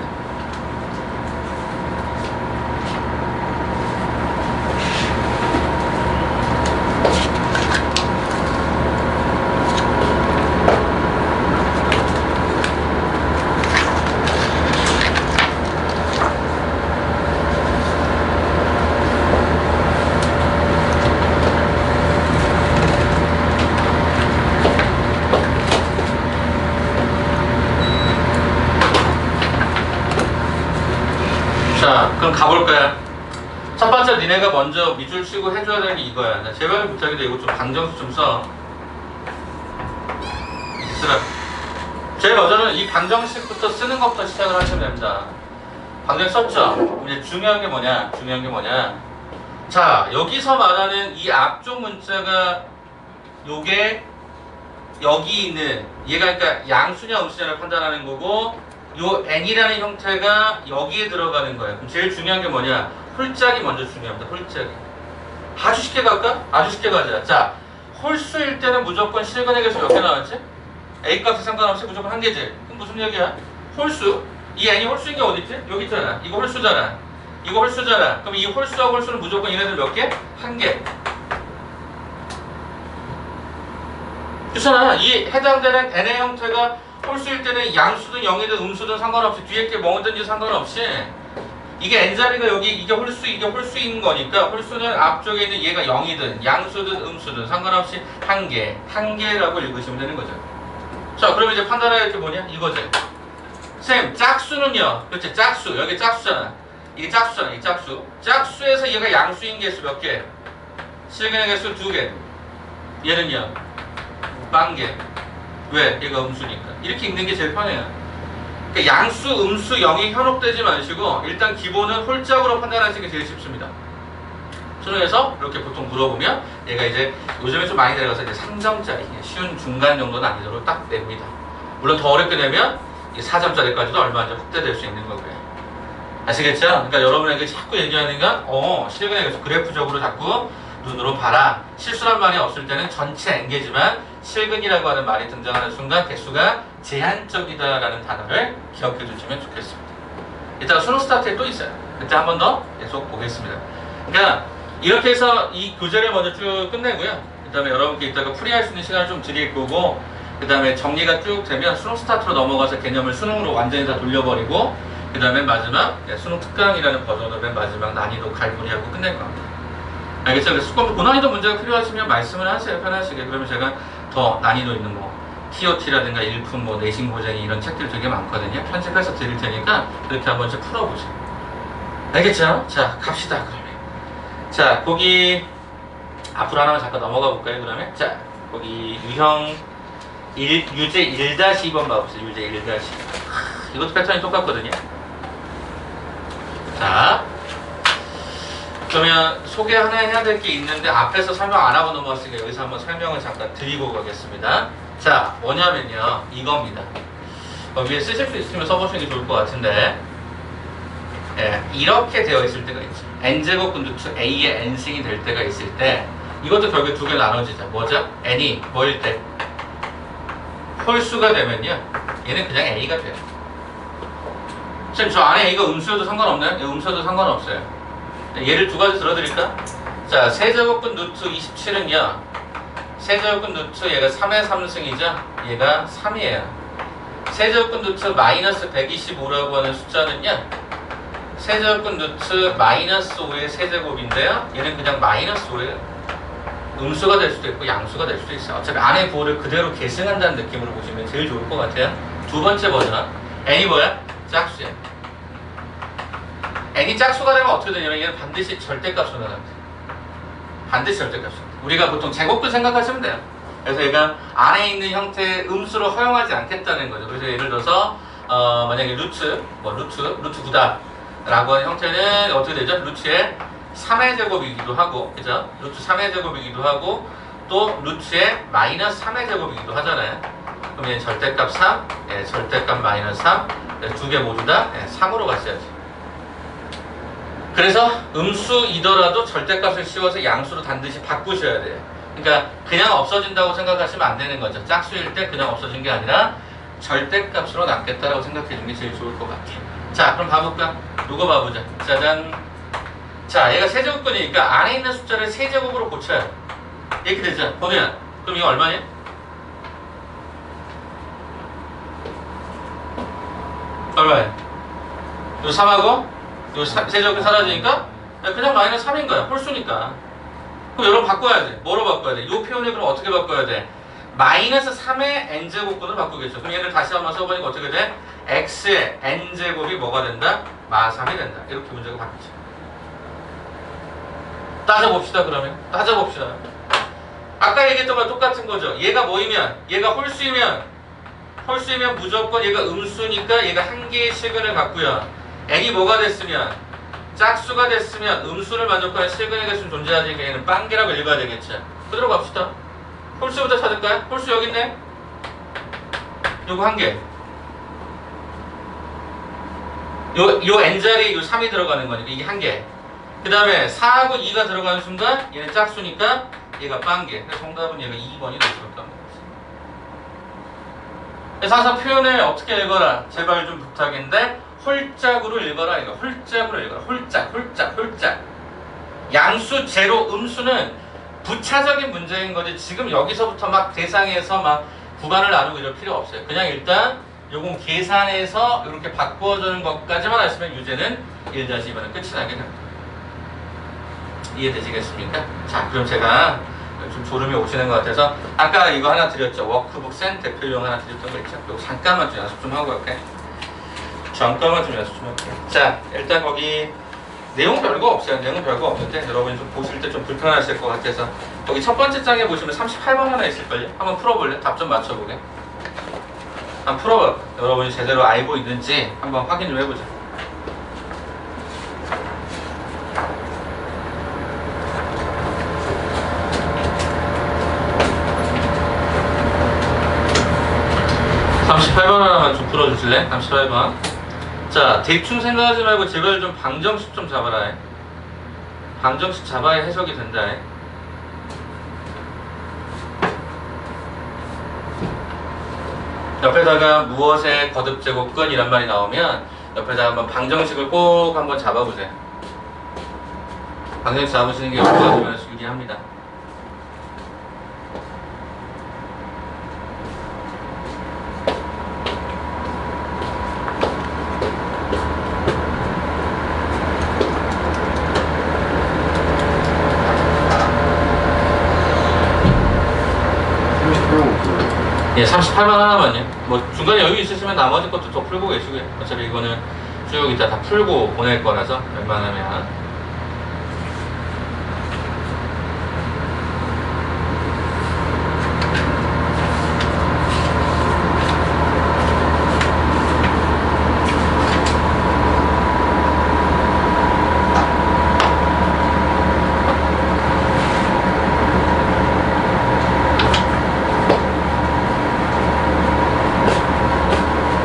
자, 그럼 가볼까요? 첫 번째 니네가 먼저 밑줄 치고 해줘야 되는 게 이거야. 나 제발 부탁인데 이거 좀 방정수 좀 써. 얘들아, 제일 먼저는 이 방정식부터 쓰는 것부터 시작을 하시면 됩니다. 방정식 썼죠? 이제 중요한 게 뭐냐? 중요한 게 뭐냐? 자, 여기서 말하는 이 앞쪽 문자가 요게 여기 있는 얘가 그러니까 양수냐 음수냐를 판단하는 거고 요 n이라는 형태가 여기에 들어가는 거예요. 그럼 제일 중요한 게 뭐냐? 홀짝이 먼저 중요합니다. 홀짝이. 아주 쉽게 갈까? 아주 쉽게 가자. 자, 홀수일 때는 무조건 실근의 개수 몇 개 나왔지? A 값에 상관없이 무조건 한 개지. 그럼 무슨 얘기야? 홀수. 이 n이 홀수인 게 어디 있지? 여기 있잖아. 이거 홀수잖아. 이거 홀수잖아. 그럼 이 홀수하고 홀수는 무조건 얘네들 몇 개? 한 개. 그렇잖아. 이 해당되는 n의 형태가 홀수일 때는 양수든 영이든 음수든 상관없이 뒤에 게 뭐든지 상관없이 이게 n자리가 여기 이게 홀수인 거니까 홀수는 앞쪽에 있는 얘가 영이든 양수든 음수든 상관없이 한 개라고 읽으시면 되는 거죠. 자, 그럼 이제 판단해야 할 게 뭐냐? 이거지. 쌤, 짝수는요. 그렇지, 짝수. 여기 짝수잖아. 이게 짝수잖아. 이 짝수. 짝수에서 얘가 양수인 개수 몇 개? 실근의 개수 2개. 얘는요? 빵개. 왜? 얘가 음수니까. 이렇게 읽는 게 제일 편해요. 그러니까 양수, 음수, 0이 현혹되지 마시고 일단 기본은 홀짝으로 판단하시는 게 제일 쉽습니다. 수능에서 이렇게 보통 물어보면 얘가 이제 요즘에 좀 많이 내려가서 이제 3점짜리 쉬운 중간 정도 난이도로 딱 냅니다. 물론 더 어렵게 내면 4점짜리까지도 얼마나 확대될 수 있는 거고요. 아시겠죠? 그러니까 여러분에게 자꾸 얘기하는 건 실근에 그래프적으로 자꾸 눈으로 봐라. 실수란 말이 없을 때는 전체 n개지만 실근이라고 하는 말이 등장하는 순간 개수가 제한적이다라는 단어를 기억해 주시면 좋겠습니다. 이따가 수능 스타트에 또 있어요. 그때 한 번 더 계속 보겠습니다. 그러니까 이렇게 해서 이 교재를 먼저 쭉 끝내고요. 그 다음에 여러분께 이따가 풀이할 수 있는 시간을 좀 드릴 거고, 그 다음에 정리가 쭉 되면 수능 스타트로 넘어가서 개념을 수능으로 완전히 다 돌려버리고, 그 다음에 마지막 수능 특강이라는 버전으로 맨 마지막 난이도 갈무리하고 끝낼 겁니다. 알겠죠? 그래서 조금 고난이도 문제가 필요하시면 말씀을 하세요. 편하시게. 그러면 제가 더 난이도 있는 뭐 TOT라든가 일품, 뭐 내신고쟁이 이런 책들 되게 많거든요. 편집해서 드릴 테니까 그렇게 한번 좀 풀어보세요. 알겠죠? 자, 갑시다 그러면. 자, 거기 앞으로 하나만 잠깐 넘어가 볼까요? 그러면 자, 거기 유형 유제 1-2번 봐보세요. 유제 1-2. 이것도 패턴이 똑같거든요. 자, 그러면 소개 하나 해야 될 게 있는데 앞에서 설명 안 하고 넘어왔으니까 여기서 한번 설명을 잠깐 드리고 가겠습니다. 자, 뭐냐면요, 이겁니다. 위에 쓰실 수 있으면 써보시는 게 좋을 것 같은데, 예, 이렇게 되어 있을 때가 있죠. n제곱 루트 a의 n승이 될 때가 있을 때, 이것도 결국에 두 개로 나눠지죠. 뭐죠? n이 뭐일 때? 홀수가 되면요, 얘는 그냥 a가 돼요. 지금 저 안에 a가 음수여도 상관없나요? 음수여도 상관없어요. 예를 두 가지 들어드릴까? 자, 세제곱근 루트 27은요, 세제곱근 루트 얘가 3의 3승이죠? 얘가 3이에요. 세제곱근 루트 마이너스 125라고 하는 숫자는요, 세제곱근 루트 마이너스 5의 세제곱인데요, 얘는 그냥 마이너스 5예요. 음수가 될 수도 있고 양수가 될 수도 있어요. 어차피 안의 부호를 그대로 계승한다는 느낌으로 보시면 제일 좋을 것 같아요. 두 번째 버전, n이 뭐야? 짝수야. n이 짝수가 되면 어떻게 되냐면 얘는 반드시 절대값으로 나갑니다. 반드시 절대값으로. 우리가 보통 제곱근 생각하시면 돼요. 그래서 얘가 안에 있는 형태의 음수를 허용하지 않겠다는 거죠. 그래서 예를 들어서 만약에 루트 9다 라고 하는 형태는 어떻게 되죠? 루트의 3의 제곱이기도 하고, 그죠? 루트 3의 제곱이기도 하고, 또 루트의 마이너스 3의 제곱이기도 하잖아요. 그럼 얘는 절대값 3, 예, 절대값 마이너스 3, 두 개 모두 다 3으로 갔어야지. 그래서 음수이더라도 절대값을 씌워서 양수로 반드시 바꾸셔야 돼요. 그러니까 그냥 없어진다고 생각하시면 안 되는 거죠. 짝수일 때 그냥 없어진 게 아니라 절대값으로 남겠다라고 생각해 주는 게 제일 좋을 것 같아요. 자, 그럼 봐볼까? 이거 봐보자. 짜잔. 자, 얘가 세제곱근이니까 안에 있는 숫자를 세제곱으로 고쳐요. 이렇게 되죠. 보면 그럼 이거 얼마냐? 얼마야? 요 3하고 요 세제곱근 사라지니까 그냥 마이너스 3인 거야. 홀수니까. 그럼 여러분 바꿔야 돼. 뭐로 바꿔야 돼? 이 표현을 그럼 어떻게 바꿔야 돼? 마이너스 3의 n제곱근으로 바꾸겠죠. 그럼 얘를 다시 한번 써보니까 어떻게 돼? x의 n제곱이 뭐가 된다? 마3이 된다. 이렇게 문제가 바뀌죠. 따져봅시다. 그러면 따져봅시다. 아까 얘기했던 거랑 똑같은 거죠. 얘가 뭐이면, 얘가 홀수이면 무조건 얘가 음수니까 얘가 한 개의 시근을 갖고요. n이 뭐가 됐으면, 짝수가 됐으면 음수를 만족하는 시근의 개수는 존재하니까 얘는 빵개라고 읽어야 되겠죠. 그대로 갑시다. 홀수부터 찾을까요? 홀수 여기 있네. 요거 한 개. 요 n자리 요 3이 들어가는 거니까 이게 한 개. 그 다음에 4하고 2가 들어가는 순간 얘는 짝수니까 얘가 빵개. 그래서 정답은 얘가 2번이 될 수밖에 없는 거지. 그래서 항상 표현을 어떻게 읽어라. 제발 좀 부탁인데 홀짝으로 읽어라. 이거 홀짝으로 읽어라. 홀짝. 양수, 제로, 음수는 부차적인 문제인 거지 지금 여기서부터 막 대상에서 막 구간을 나누고 이럴 필요 없어요. 그냥 일단 요건 계산해서 이렇게 바꿔주는 것까지만 하시면 유제는 1-2번은 끝이 나게 됩니다. 이해되시겠습니까? 자, 그럼 제가 좀 졸음이 오시는 것 같아서 아까 이거 하나 드렸죠. 워크북 센 대표용 하나 드렸던 거 있죠. 이거 잠깐만 좀 연습 좀 하고 갈게요. 잠깐만 좀 연습 좀 할게요. 자, 일단 거기 내용 별거 없어요. 내용 별거 없는데 여러분이 좀 보실 때 좀 불편하실 것 같아서 거기 첫 번째 장에 보시면 38번 하나 있을걸요? 한번 풀어볼래? 답 좀 맞춰보게. 한번 풀어봐. 여러분이 제대로 알고 있는지 한번 확인 좀 해보자. 하나만 좀 풀어주실래? 38번. 자, 대충 생각하지 말고 제발 좀 방정식 좀 잡아라. 방정식 잡아야 해석이 된다. 옆에다가 무엇의 거듭제곱근 이란 말이 나오면 옆에다가 한번 방정식을 꼭 한번 잡아보세요. 방정식 잡으시는 게 여러 가지 면에서 유리합니다. 예, 38만 하나만요. 뭐 중간에 여유 있으시면 나머지 것도 더 풀고 계시고요. 어차피 이거는 쭉 이따 다 풀고 보낼 거라서 웬만하면.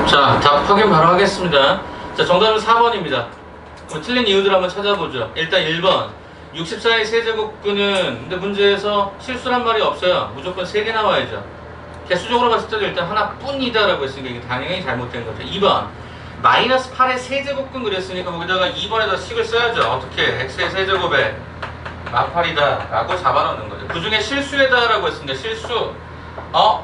자, 답 확인 바로 하겠습니다. 자, 정답은 4번입니다. 틀린 이유들 한번 찾아보죠. 일단 1번 64의 세제곱근은 근데 문제에서 실수란 말이 없어요. 무조건 3개 나와야죠. 개수적으로 봤을 때도 일단 하나뿐이다 라고 했으니까 이게 당연히 잘못된 거죠. 2번 마이너스 8의 세제곱근 그랬으니까 거기다가 2번에다 식을 써야죠. 어떻게 x의 세제곱에 마팔이다 라고 잡아놓는 거죠. 그 중에 실수에다 라고 했으니까 실수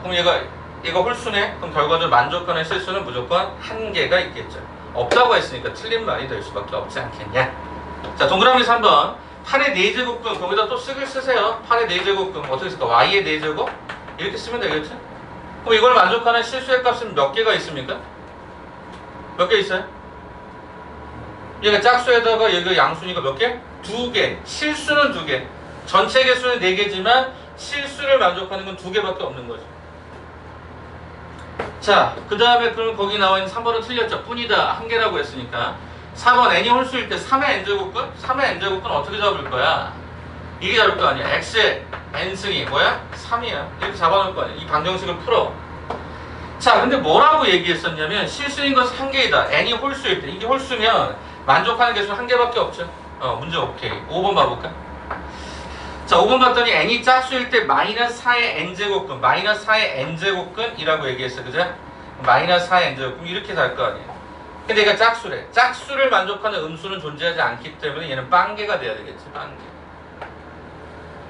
그럼 얘가 홀수네? 그럼 결과적으로 만족하는 실수는 무조건 한 개가 있겠죠. 없다고 했으니까 틀린 말이 될 수밖에 없지 않겠냐. 자, 동그라미 3번 8의 4제곱근 거기다 또 쓰길 쓰세요. 8의 4제곱근 어떻게 쓸까? y의 4제곱? 이렇게 쓰면 되겠죠. 그럼 이걸 만족하는 실수의 값은 몇 개가 있습니까? 몇 개 있어요? 얘가 짝수에다가 얘가 양수니까 몇 개? 2개. 실수는 2개. 전체 개수는 4개지만 실수를 만족하는 건 2개밖에 없는 거죠. 자, 그 다음에 그럼 거기 나와 있는 3번은 틀렸죠. 뿐이다. 한 개라고 했으니까. 4번 n이 홀수일 때 3의 n제곱근? 3의 n제곱근 어떻게 잡을 거야? 이게 잡을 거 아니야. x의 n승이 뭐야? 3이야. 이렇게 잡아놓을 거 아니야. 이 방정식을 풀어. 자, 근데 뭐라고 얘기했었냐면 실수인 것은 한 개이다. n이 홀수일 때. 이게 홀수면 만족하는 개수는 한 개밖에 없죠. 문제 오케이. 5번 봐볼까? 자, 5번 봤더니 n이 짝수일 때 마이너스 4의 n제곱근, 마이너스 4의 n제곱근이라고 얘기했어. 그죠? 마이너스 4의 n제곱근 이렇게 살 거 아니에요. 근데 얘가 짝수래. 짝수를 만족하는 음수는 존재하지 않기 때문에 얘는 빵개가 돼야 되겠지. 빵개.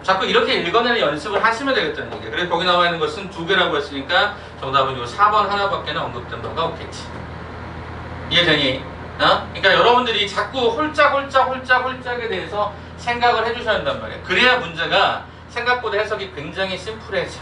자꾸 이렇게 읽어내는 연습을 하시면 되겠다는 얘기예요. 그래서 거기 나와 있는 것은 2개라고 했으니까 정답은 이 4번 하나밖에는 언급된 바가 없겠지. 이해되니? 그러니까 여러분들이 자꾸 홀짝에 대해서 생각을 해주셔야 한단 말이에요. 그래야 문제가 생각보다 해석이 굉장히 심플해져.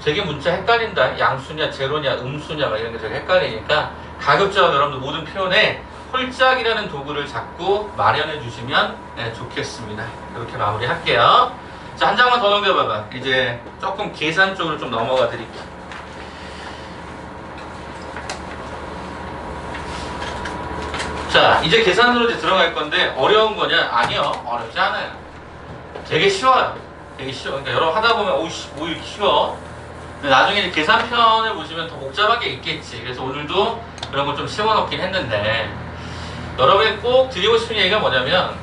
되게 문자 헷갈린다. 양수냐, 제로냐, 음수냐 막 이런 게 되게 헷갈리니까 가급적 여러분들 모든 표현에 홀짝이라는 도구를 자꾸 마련해 주시면 좋겠습니다. 이렇게 마무리할게요. 자, 한 장만 더 넘겨봐봐. 이제 조금 계산 쪽으로 좀 넘어가 드릴게요. 자, 이제 계산으로 이제 들어갈 건데 어려운 거냐? 아니요, 어렵지 않아요. 되게 쉬워요. 되게 쉬워. 그러니까 여러분 하다 보면 뭐 이렇게 쉬워. 근데 나중에 이제 계산편을 보시면 더 복잡하게 있겠지. 그래서 오늘도 그런 걸 좀 심어놓긴 했는데 여러분이 꼭 드리고 싶은 얘기가 뭐냐면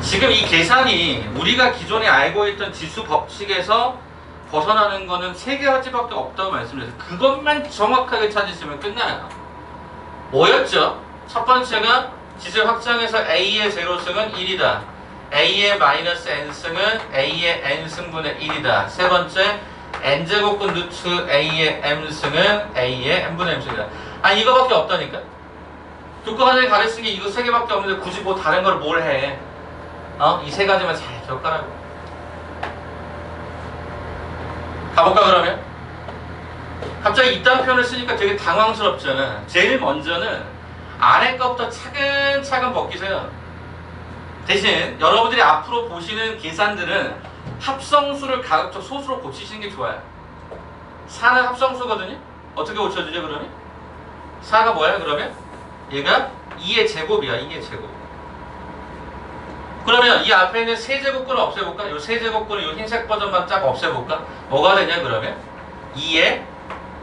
지금 이 계산이 우리가 기존에 알고 있던 지수 법칙에서 벗어나는 거는 3가지밖에 없다고 말씀드렸어요. 그것만 정확하게 찾으시면 끝나요. 뭐였죠? 첫 번째가 지수의 확장에서 a의 제로승은 1이다. a의 마이너스 n승은 a의 n승분의 1이다. 세 번째, n제곱근 루트 a의 m승은 a의 n분의 m승이다. 아니 이거밖에 없다니까? 교과과정에 가르친 게 이거 3개밖에 없는데 굳이 뭐 다른 걸 뭘 해? 이 3가지만 잘 기억하라고. 가볼까 그러면? 갑자기 이딴 표현을 쓰니까 되게 당황스럽잖아. 제일 먼저는 아래 거부터 차근차근 벗기세요. 대신 여러분들이 앞으로 보시는 계산들은 합성수를 가급적 소수로 고치시는 게 좋아요. 4는 합성수거든요? 어떻게 고쳐주죠 그러면? 4가 뭐야 그러면? 얘가 2의 제곱이야. 2의 제곱. 그러면 이 앞에 있는 세제곱근을 없애볼까? 이 세제곱근을 이 흰색 버전만 쫙 없애볼까? 뭐가 되냐 그러면? 2의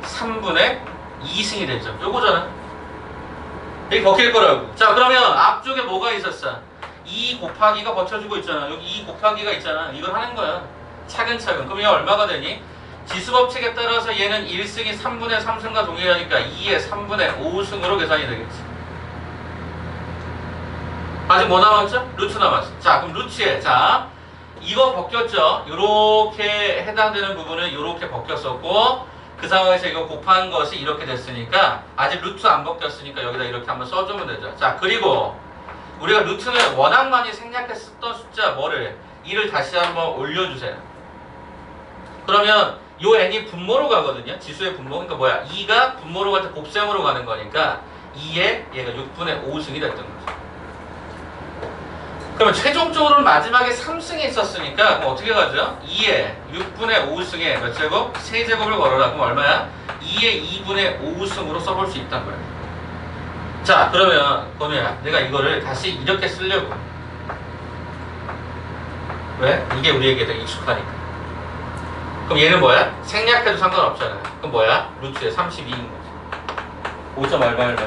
3분의 2승이 되죠. 요거잖아. 여기 벗길 거라고. 자, 그러면 앞쪽에 뭐가 있었어? 2 곱하기가 버텨주고 있잖아. 여기 2 곱하기가 있잖아. 이걸 하는 거야. 차근차근. 그럼 얘 얼마가 되니? 지수법칙에 따라서 얘는 1승이 3분의 3승과 동일하니까 2의 3분의 5승으로 계산이 되겠지. 아직 뭐 남았죠? 루트 남았어. 자, 그럼 루트에, 자, 이거 벗겼죠? 요렇게 해당되는 부분은 요렇게 벗겼었고, 그 상황에서 이거 곱한 것이 이렇게 됐으니까, 아직 루트 안 벗겼으니까 여기다 이렇게 한번 써주면 되죠. 자, 그리고 우리가 루트는 워낙 많이 생략했었던 숫자, 뭐를? 2를 다시 한번 올려주세요. 그러면 요 n이 분모로 가거든요. 지수의 분모. 그러니까 뭐야? 2가 분모로 갈 때 곱셈으로 가는 거니까 2에 얘가 6분의 5승이 됐던 거죠. 그러면 최종적으로는 마지막에 3승이 있었으니까 그럼 어떻게 가죠? 2에 6분의 5승에 몇 제곱? 세제곱을 걸어라. 그럼 얼마야? 2에 2분의 5승으로 써볼 수 있단 거야. 자, 그러면 건우야, 내가 이거를 다시 이렇게 쓰려고. 왜? 이게 우리에게 더 익숙하니까. 그럼 얘는 뭐야? 생략해도 상관없잖아. 그럼 뭐야? 루트에 32인 거지. 5점 얼마 얼마.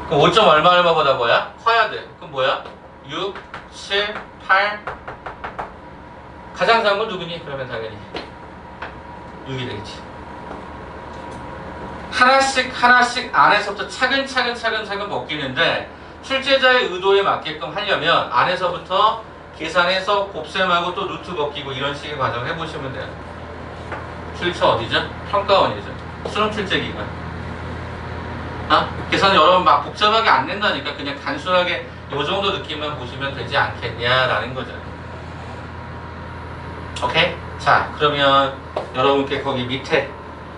그럼 5점 얼마 얼마보다 뭐야? 커야 돼. 그럼 뭐야? 6, 7, 8. 가장 작은 건 누구니? 그러면 당연히 6이 되겠지. 하나씩 안에서부터 차근차근 먹기는데 출제자의 의도에 맞게끔 하려면 안에서부터 계산해서 곱셈하고 또 루트 벗기고 이런 식의 과정을 해보시면 돼요. 출처 어디죠? 평가원이죠. 수능 출제 기간. 계산 여러 번 막 복잡하게 안 낸다니까 그냥 단순하게 요 정도 느낌만 보시면 되지 않겠냐라는 거죠. 오케이? 자, 그러면 여러분께 거기 밑에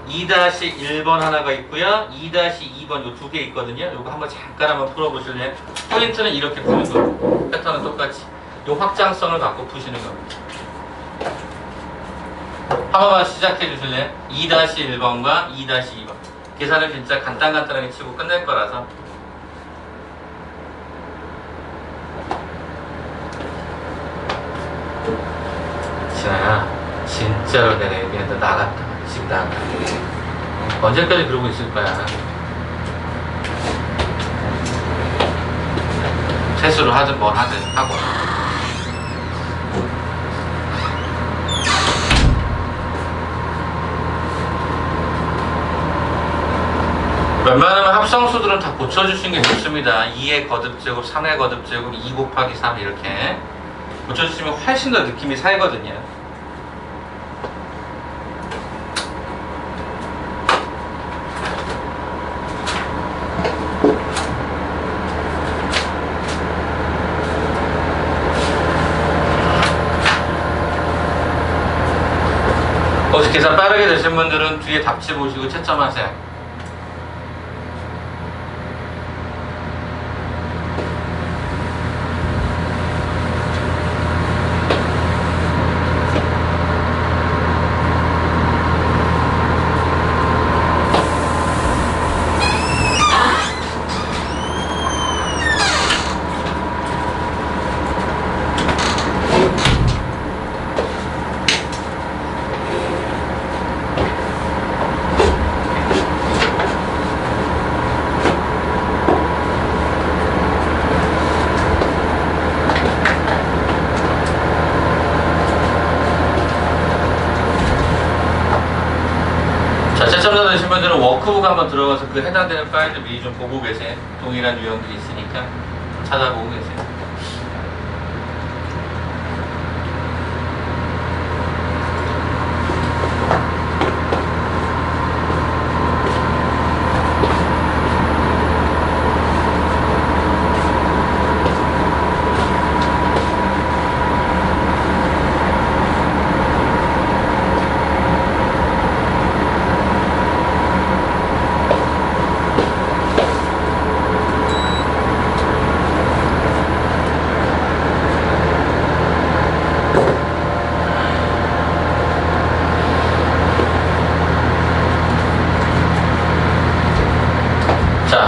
2-1번 하나가 있고요. 2-2번 요 두 개 있거든요. 요거 한번 잠깐 한번 풀어보실래요? 포인트는 이렇게 푸는 거고 패턴은 똑같이 요 확장성을 갖고 푸시는 겁니다. 한 번만 시작해 주실래요? 2-1번과 2-2번 계산을 진짜 간단하게 치고 끝낼 거라서. 진아야, 진짜로 내가 얘기한다. 나갔다. 지금 나갔다. 언제까지 그러고 있을 거야. 세수를 하든 뭘 하든 하고. 웬만하면 합성수들은 다 고쳐주시는 게 좋습니다. 2의 거듭제곱, 3의 거듭제곱, 2 곱하기 3 이렇게 고쳐주시면 훨씬 더 느낌이 살거든요. 혹시 계산 빠르게 되신 분들은 뒤에 답지 보시고 채점하세요. 채점 되신 분들은 워크북 한번 들어가서 그 해당되는 파일들 미리 좀 보고 계세요. 동일한 유형들이 있으니까 찾아보고 계세요.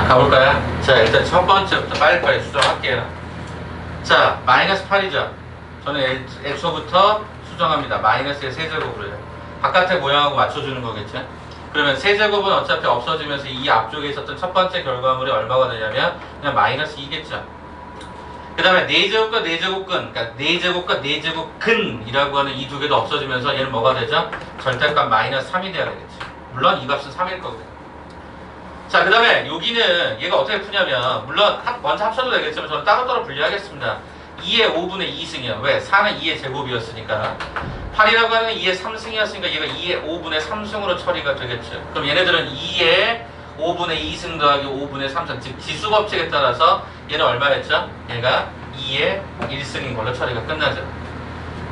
가볼까요? 자, 일단 첫 번째부터 빨리빨리 수정할게요. 자, 마이너스 8이죠. 저는 엑소부터 수정합니다. 마이너스의 세제곱으로요. 바깥의 모양하고 맞춰주는 거겠죠? 그러면 세제곱은 어차피 없어지면서 이 앞쪽에 있었던 첫 번째 결과물이 얼마가 되냐면 그냥 마이너스 2겠죠. 그 다음에 4제곱과 4제곱근, 그러니까 4제곱과 4제곱근이라고 하는 이 두 개도 없어지면서 얘는 뭐가 되죠? 절대값 마이너스 3이 돼야 되겠죠. 물론 이 값은 3일 거거든요. 자, 그 다음에 여기는 얘가 어떻게 푸냐면, 물론 먼저 합쳐도 되겠지만 저는 따로따로 분리하겠습니다. 2의 5분의 2승이요. 왜? 4는 2의 제곱이었으니까. 8이라고 하는 2의 3승이었으니까 얘가 2의 5분의 3승으로 처리가 되겠죠. 그럼 얘네들은 2의 5분의 2승 더하기 5분의 3승, 즉 지수법칙에 따라서 얘는 얼마였죠? 얘가 2의 1승인 걸로 처리가 끝나죠.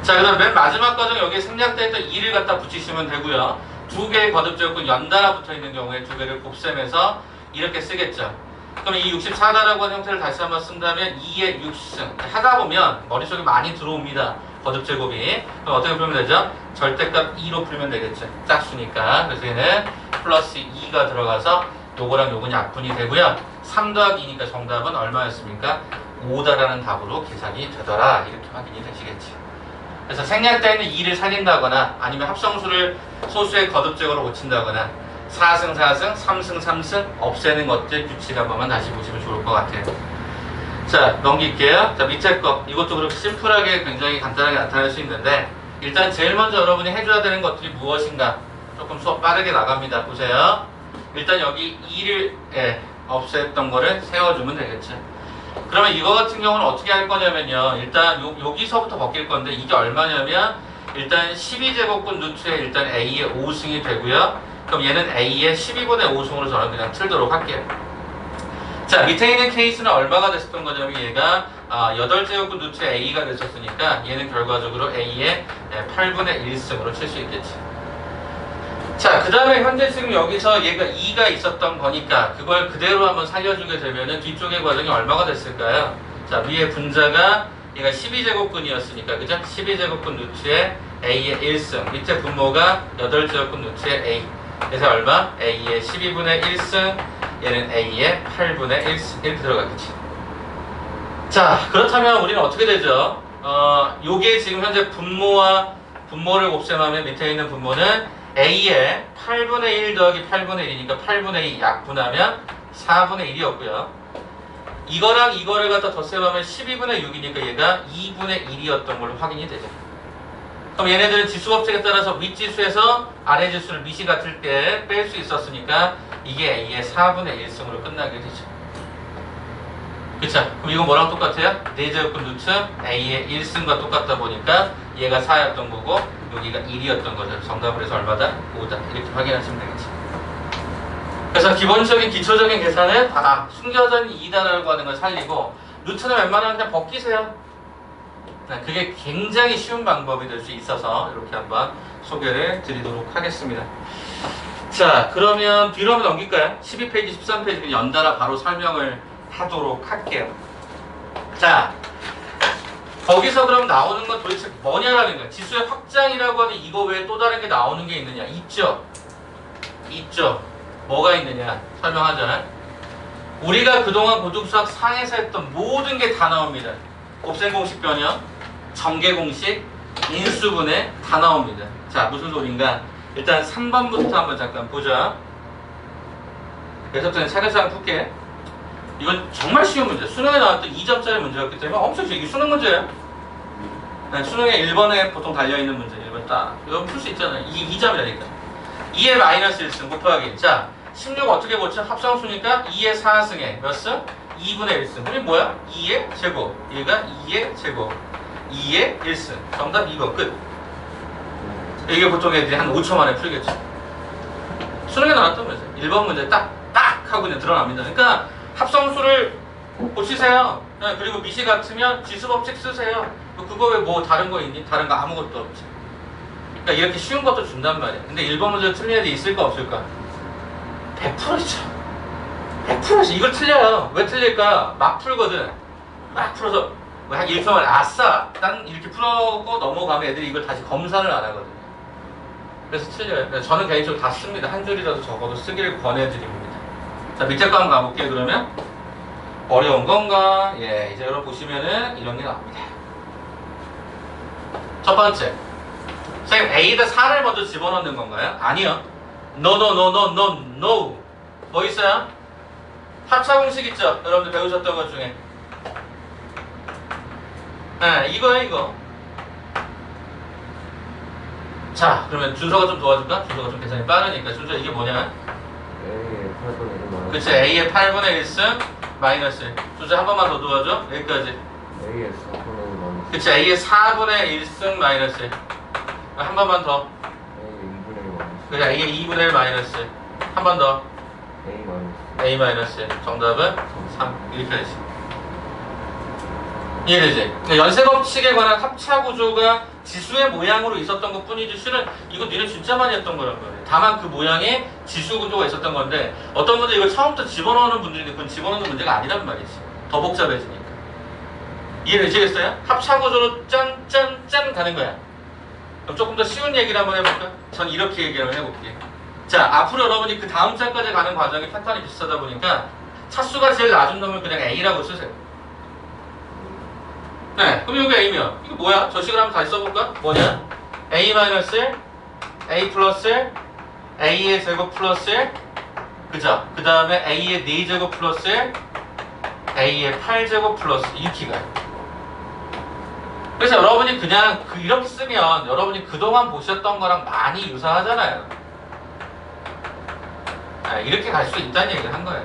자, 그 다음 맨 마지막 과정 여기에 생략돼 있던 2를 갖다 붙이시면 되고요. 두 개의 거듭제곱근 연달아 붙어 있는 경우에 두 개를 곱셈해서 이렇게 쓰겠죠. 그럼 이 64다라고 하는 형태를 다시 한번 쓴다면 2의 6승 하다 보면 머릿속에 많이 들어옵니다. 거듭제곱이. 그럼 어떻게 풀면 되죠? 절대값 2로 풀면 되겠죠. 짝수니까. 그래서 얘는 플러스 2가 들어가서 요거랑 요건 약분이 되고요. 3 더하기 2니까 정답은 얼마였습니까? 5다라는 답으로 계산이 되더라. 이렇게 확인이 되시겠죠. 그래서 생략되어 있는 2를 살린다거나 아니면 합성수를 소수의 거듭제곱으로 고친다거나 4승 4승, 3승 3승 없애는 것들 규칙 한 번만 다시 보시면 좋을 것 같아요. 자, 넘길게요. 자, 밑에 거 이것도 그렇게 심플하게 굉장히 간단하게 나타낼 수 있는데 일단 제일 먼저 여러분이 해줘야 되는 것들이 무엇인가 조금 수업 빠르게 나갑니다. 보세요. 일단 여기 2를 없앴던 거를 세워주면 되겠죠. 그러면 이거 같은 경우는 어떻게 할 거냐면요. 일단 여기서부터 벗길 건데 이게 얼마냐면 일단 12제곱근 루트에 일단 A의 5승이 되고요. 그럼 얘는 A의 12분의 5승으로 저는 그냥 틀도록 할게요. 자, 밑에 있는 케이스는 얼마가 됐었던 거냐면 얘가 8제곱근 루트에 A가 됐었으니까 얘는 결과적으로 A의 8분의 1승으로 칠 수 있겠지. 자, 그 다음에 현재 지금 여기서 얘가 2가 있었던 거니까 그걸 그대로 한번 살려주게 되면은 뒤쪽의 과정이 얼마가 됐을까요? 자, 위에 분자가 얘가 12제곱근이었으니까 그죠? 12제곱근 루트에 A의 1승, 밑에 분모가 8제곱근 루트에 A. 그래서 얼마? A의 12분의 1승, 얘는 A의 8분의 1승 이렇게 들어가겠지. 자, 그렇다면 우리는 어떻게 되죠? 요게 지금 현재 분모를 곱셈하면 밑에 있는 분모는 A의 8분의 1 더하기 8분의 1이니까 8분의 2 약분하면 4분의 1이었고요. 이거랑 이거를 갖다 덧셈하면 12분의 6이니까 얘가 2분의 1이었던 걸로 확인이 되죠. 그럼 얘네들은 지수법칙에 따라서 윗지수에서 아래지수를 밑이 같을 때 뺄 수 있었으니까 이게 A의 4분의 1승으로 끝나게 되죠. 그쵸? 그럼 이건 뭐랑 똑같아요? 4제곱근 루트 A의 1승과 똑같다 보니까 얘가 4였던 거고 여기가 1이었던 거죠. 정답을 해서 얼마다? 5다. 이렇게 확인하시면 되겠지. 그래서 기본적인 기초적인 계산은 숨겨져 있는 2다라고 하는 걸 살리고 루트는 웬만하면 그냥 벗기세요. 그게 굉장히 쉬운 방법이 될 수 있어서 이렇게 한번 소개를 드리도록 하겠습니다. 자, 그러면 뒤로 한번 넘길까요? 12페이지, 13페이지 연달아 바로 설명을 하도록 할게요. 자, 거기서 그럼 나오는 건 도대체 뭐냐라는 거야. 지수의 확장이라고 하는 이거 외에 또 다른 게 나오는 게 있느냐? 있죠. 있죠. 뭐가 있느냐? 설명하자. 우리가 그동안 고등수학 상에서 했던 모든 게 다 나옵니다. 곱셈 공식 변형, 전개 공식, 인수분해 다 나옵니다. 자, 무슨 소린가? 일단 3번부터 한번 잠깐 보자. 그래서 저는 차근차근 풀게. 이건 정말 쉬운 문제. 수능에 나왔던 2점짜리 문제였기 때문에 엄청 쉬워. 이게 수능 문제예요. 네, 수능에 1번에 보통 달려있는 문제. 1번 딱. 이건 풀 수 있잖아요. 이게 2점이라니까. 2의 마이너스 1승 곱하기. 자, 16 어떻게 고쳐? 합성수니까 2의 4승에 몇 승? 2분의 1승. 그게 뭐야? 2의 제곱. 얘가 2의 제곱. 2의 1승. 정답 2번 끝. 이게 보통 애들이 한 5초 만에 풀겠죠. 수능에 나왔던 문제. 1번 문제 딱 하고 그냥 드러납니다. 그러니까 합성수를 고치세요. 그리고 미시 같으면 지수법칙 쓰세요. 그거 왜 뭐 다른 거 있니? 다른 거 아무것도 없지. 그러니까 이렇게 쉬운 것도 준단 말이야. 근데 1번 문제 틀린 애들 있을까 없을까? 100%죠. 100%지. 이걸 틀려요. 왜 틀릴까? 막 풀거든. 막 풀어서 한 1초 만에 아싸! 난 이렇게 풀고 넘어가면 애들이 이걸 다시 검사를 안 하거든. 그래서 틀려요. 그래서 저는 개인적으로 다 씁니다. 한 줄이라도 적어도 쓰기를 권해드립니다. 자, 밑에 거 한번 가볼게요. 그러면 어려운 건가? 예, 이제 여러분 보시면은 이런 게 나옵니다. 첫 번째, 선생님 A에다 4를 먼저 집어넣는 건가요? 아니요. No. 뭐 있어요? 합차 공식 있죠? 여러분들 배우셨던 것 중에. 네, 이거예요, 이거. 자, 그러면 준서가 좀 도와줄까? 준서가 좀 계산이 빠르니까. 준서 이게 뭐냐? A의 8분의 1만 그치, A의 8분의 1승 마이너스 1. 주제 한 번만 더 도와줘. 여기까지. A의 4분의 1 마이너스 그치, A의 4분의 1승 마이너스 1. 한 번만 더. A의 2분의 1 마이너스 그래, A의 2분의 1 마이너스 1. 한 번 더. A 마이너스 A 마이너스 1. 정답은 3. 이렇게 되지. 이해되지? 연쇄 법칙에 관한 합차 구조가 지수의 모양으로 있었던 것 뿐이지 실은 이거 니네 진짜 많이 했던 거란 말이에요. 다만 그 모양에 지수 구조가 있었던 건데 어떤 분들 이걸 처음부터 집어넣는 분들인데 그건 집어넣는 문제가 아니란 말이지. 더 복잡해지니까. 이해되시겠어요? 합차 구조로 짠짠짠 가는 거야. 그럼 조금 더 쉬운 얘기를 한번 해볼까? 전 이렇게 얘기를 한번 해볼게요. 자, 앞으로 여러분이 그 다음 장까지 가는 과정이 패턴이 비슷하다 보니까 차수가 제일 낮은 놈을 그냥 A라고 쓰세요. 네, 그럼 여기 A면 이거 뭐야? 저 식을 한번 다시 써볼까? 뭐냐? A-1, A 플러스 1, A의 제곱 플러스 1, 그죠? 그 다음에 A의 4제곱 플러스 1, A의 8제곱 플러스 이렇게 가요. 그래서 여러분이 그냥 이렇게 쓰면 여러분이 그동안 보셨던 거랑 많이 유사하잖아요. 네, 이렇게 갈 수 있다는 얘기를 한 거예요.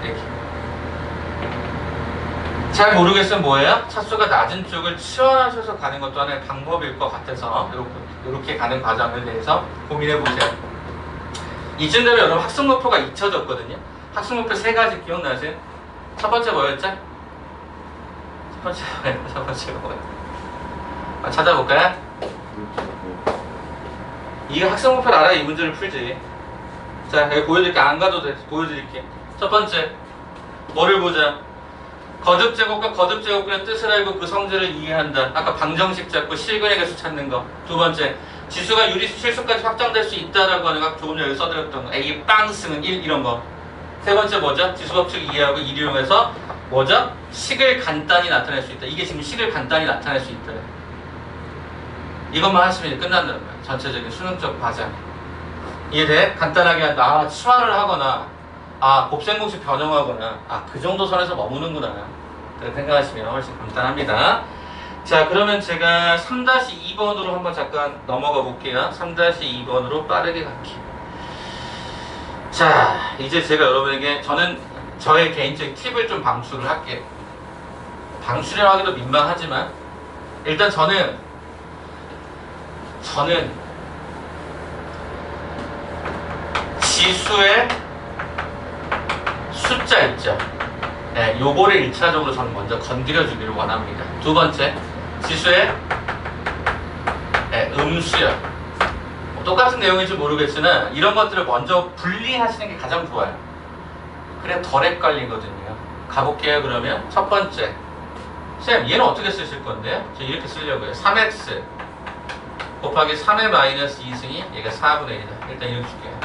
이렇게. 잘 모르겠으면 뭐예요? 차수가 낮은 쪽을 치환하셔서 가는 것도 하나의 방법일 것 같아서 이렇게 가는 과정에 대해서 고민해 보세요. 이쯤 되면 여러분 학습 목표가 잊혀졌거든요. 학습 목표 3가지 기억나세요? 첫 번째 뭐였죠? 첫 번째가 뭐예요? 찾아볼까요? 이거 학습 목표를 알아야 이 문제를 풀지. 자, 여기 보여드릴게. 안 가도 돼. 보여드릴게. 첫 번째 뭐를 보자? 거듭제곱과 거듭제곱의 뜻을 알고 그 성질을 이해한다. 아까 방정식 잡고 실근의 개수 찾는 거. 두 번째, 지수가 유리수 실수까지 확장될 수 있다라고 하는 거 조금 전에 써드렸던 거. A 빵 쓰는 1 이런 거. 세 번째 뭐죠? 지수 법칙 이해하고 이를 이용해서 뭐죠? 식을 간단히 나타낼 수 있다. 이게 지금 식을 간단히 나타낼 수 있다. 이것만 하시면 끝난다는 거예요. 전체적인 수능적 과정. 이해돼? 간단하게 한다. 치환을 하거나 곱셈공식 변형하거나 그 정도 선에서 머무는구나. 그렇게 생각하시면 훨씬 간단합니다. 자, 그러면 제가 3-2번으로 한번 잠깐 넘어가 볼게요. 3-2번으로 빠르게 갈게요. 자, 이제 제가 여러분에게 저는 저의 개인적인 팁을 좀 방출을 할게요. 방출이라고 하기도 민망하지만 일단 저는 지수의 숫자 있죠. 네, 요거를 1차적으로 저는 먼저 건드려 주기를 원합니다. 두 번째, 지수의 음수요. 똑같은 내용인지 모르겠으나 이런 것들을 먼저 분리하시는 게 가장 좋아요. 그래 덜 헷갈리거든요. 가볼게요. 그러면 첫 번째, 쌤 얘는 어떻게 쓰실 건데요? 저 이렇게 쓰려고요. 3x 곱하기 3의 마이너스 2승이 얘가 4분의 1이다. 일단 이렇게 줄게요.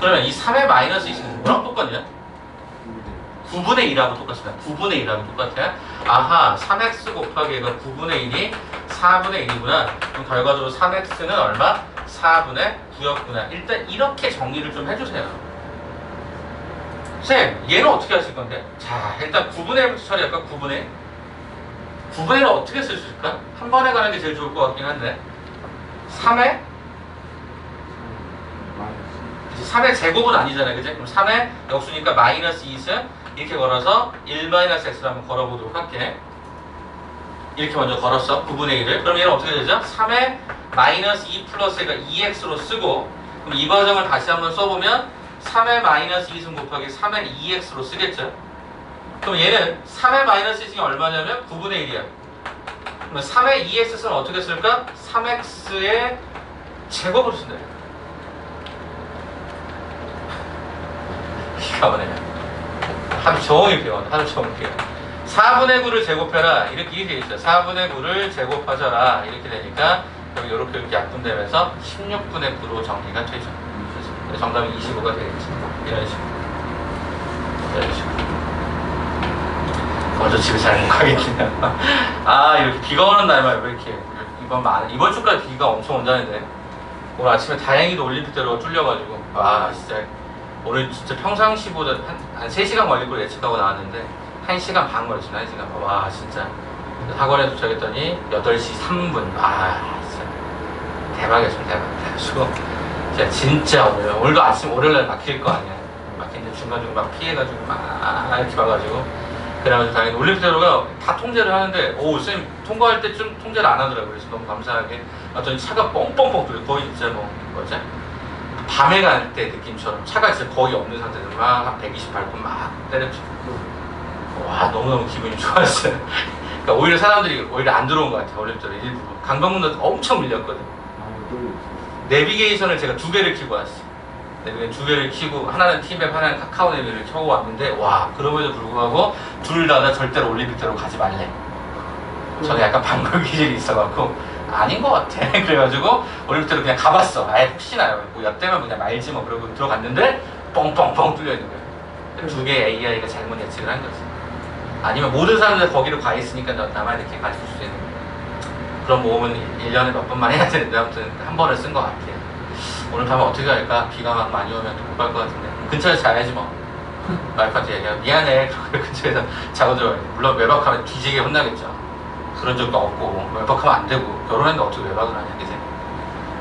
그러면 이 3의 마이너스 2승은 뭐랑 똑같냐? 9분의 1하고 똑같습니다. 9분의 1하고 똑같아요. 아하, 3x 곱하기 얘가 9분의 1이 4분의 1이구나. 그럼 결과적으로 3x는 얼마? 4분의 9였구나. 일단 이렇게 정리를 좀 해주세요. 쌤, 얘는 어떻게 하실 건데? 자, 일단 9분의 1부터 처리할까? 9분의 1? 9분의 1을 어떻게 쓸 수 있을까? 한 번에 가는 게 제일 좋을 것 같긴 한데 3의 3의 제곱은 아니잖아요. 그치? 그럼 3의 역수니까 마이너스 2승 이렇게 걸어서 1-x를 한번 걸어보도록 할게. 이렇게 먼저 걸었어. 9분의 1을. 그럼 얘는 어떻게 되죠? 3의 마이너스 2 플러스 얘가 2x로 쓰고 그럼 이 과정을 다시 한번 써보면 3의 마이너스 2승 곱하기 3의 2x로 쓰겠죠. 그럼 얘는 3의 마이너스 2승이 얼마냐면 9분의 1이야. 그럼 3의 2x는 어떻게 쓸까? 3x의 제곱으로 쓴다. 기가 막히네. 하루 종일 배워. 하루 종일 배워. 4분의 9를 제곱해라. 이렇게 돼 있어요. 4분의 9를 제곱하셔라. 이렇게 되니까 여기 이렇게 약분되면서 16분의 9로 정리가 되죠. 그래서 정답은 25가 되겠지. 이런 식으로. 이런 식으로. 먼저 집에 잘 못 가겠네요. 이렇게 비가 오는 날만 왜 이렇게 이번 주까지 비가 엄청 온다는데 오늘 아침에 다행히도 올림픽대로가 뚫려가지고 진짜 오늘 진짜 평상시보다 한 3시간 걸릴 걸 예측하고 나왔는데 1시간 반 걸렸어. 1시간 반. 진짜 학원에 도착했더니 8시 3분. 진짜 대박이었습니다. 대박. 그래가지고 진짜 오늘도 아침 월요일날 막힐 거 아니야. 막히는데 중간중간 막 피해가지고 막 이렇게 와가지고 그래가지고 당연히 올림픽대로가 다 통제를 하는데 쌤 통과할 때쯤 통제를 안 하더라고요. 그래서 너무 감사하게 왔더니 차가 뻥뻥뻥 뚫려. 거의 진짜 뭐지? 밤에 갈 때 느낌처럼 차가 진짜 거의 없는 상태에서 막 한 120 밟고 막 때려치고 와 너무너무 기분이 좋았어요. 그러니까 오히려 사람들이 오히려 안 들어온 것 같아요. 올림픽대로 일부러 강변북로도 엄청 밀렸거든. 내비게이션을 제가 2개를 켜고 왔어요. 내비게이션 2개를 켜고 하나는 티맵 하나는 카카오 내비를 켜고 왔는데 와 그럼에도 불구하고 둘 다 절대로 올림픽대로 가지 말래. 저는 약간 반걸 기질이 있어갖고 아닌 것 같아. 그래가지고 올림픽대로 그냥 가봤어. 아예 혹시나요. 뭐 엿대면 그냥 말지 뭐 그러고 들어갔는데 뻥뻥뻥 뚫려 있는 거예요. 2개의 AI가 잘못 예측을 한 거지. 아니면 모든 사람들 거기로 가 있으니까 나만 이렇게 가질 수 있는 거예요. 그런 모험은 1년에 몇 번만 해야 되는데 아무튼 한 번을 쓴 것 같아요. 오늘 밤에 어떻게 할까? 비가 막 많이 오면 또 못 갈 것 같은데 근처에서 자야지 뭐. 와이프한테 얘기하면 미안해. 근처에서 자고 들어가야 돼. 물론 외박하면 뒤지게 혼나겠죠. 그런 적도 없고 외박하면 안 되고 결혼했는데 어떻게 외박을 하냐 그지?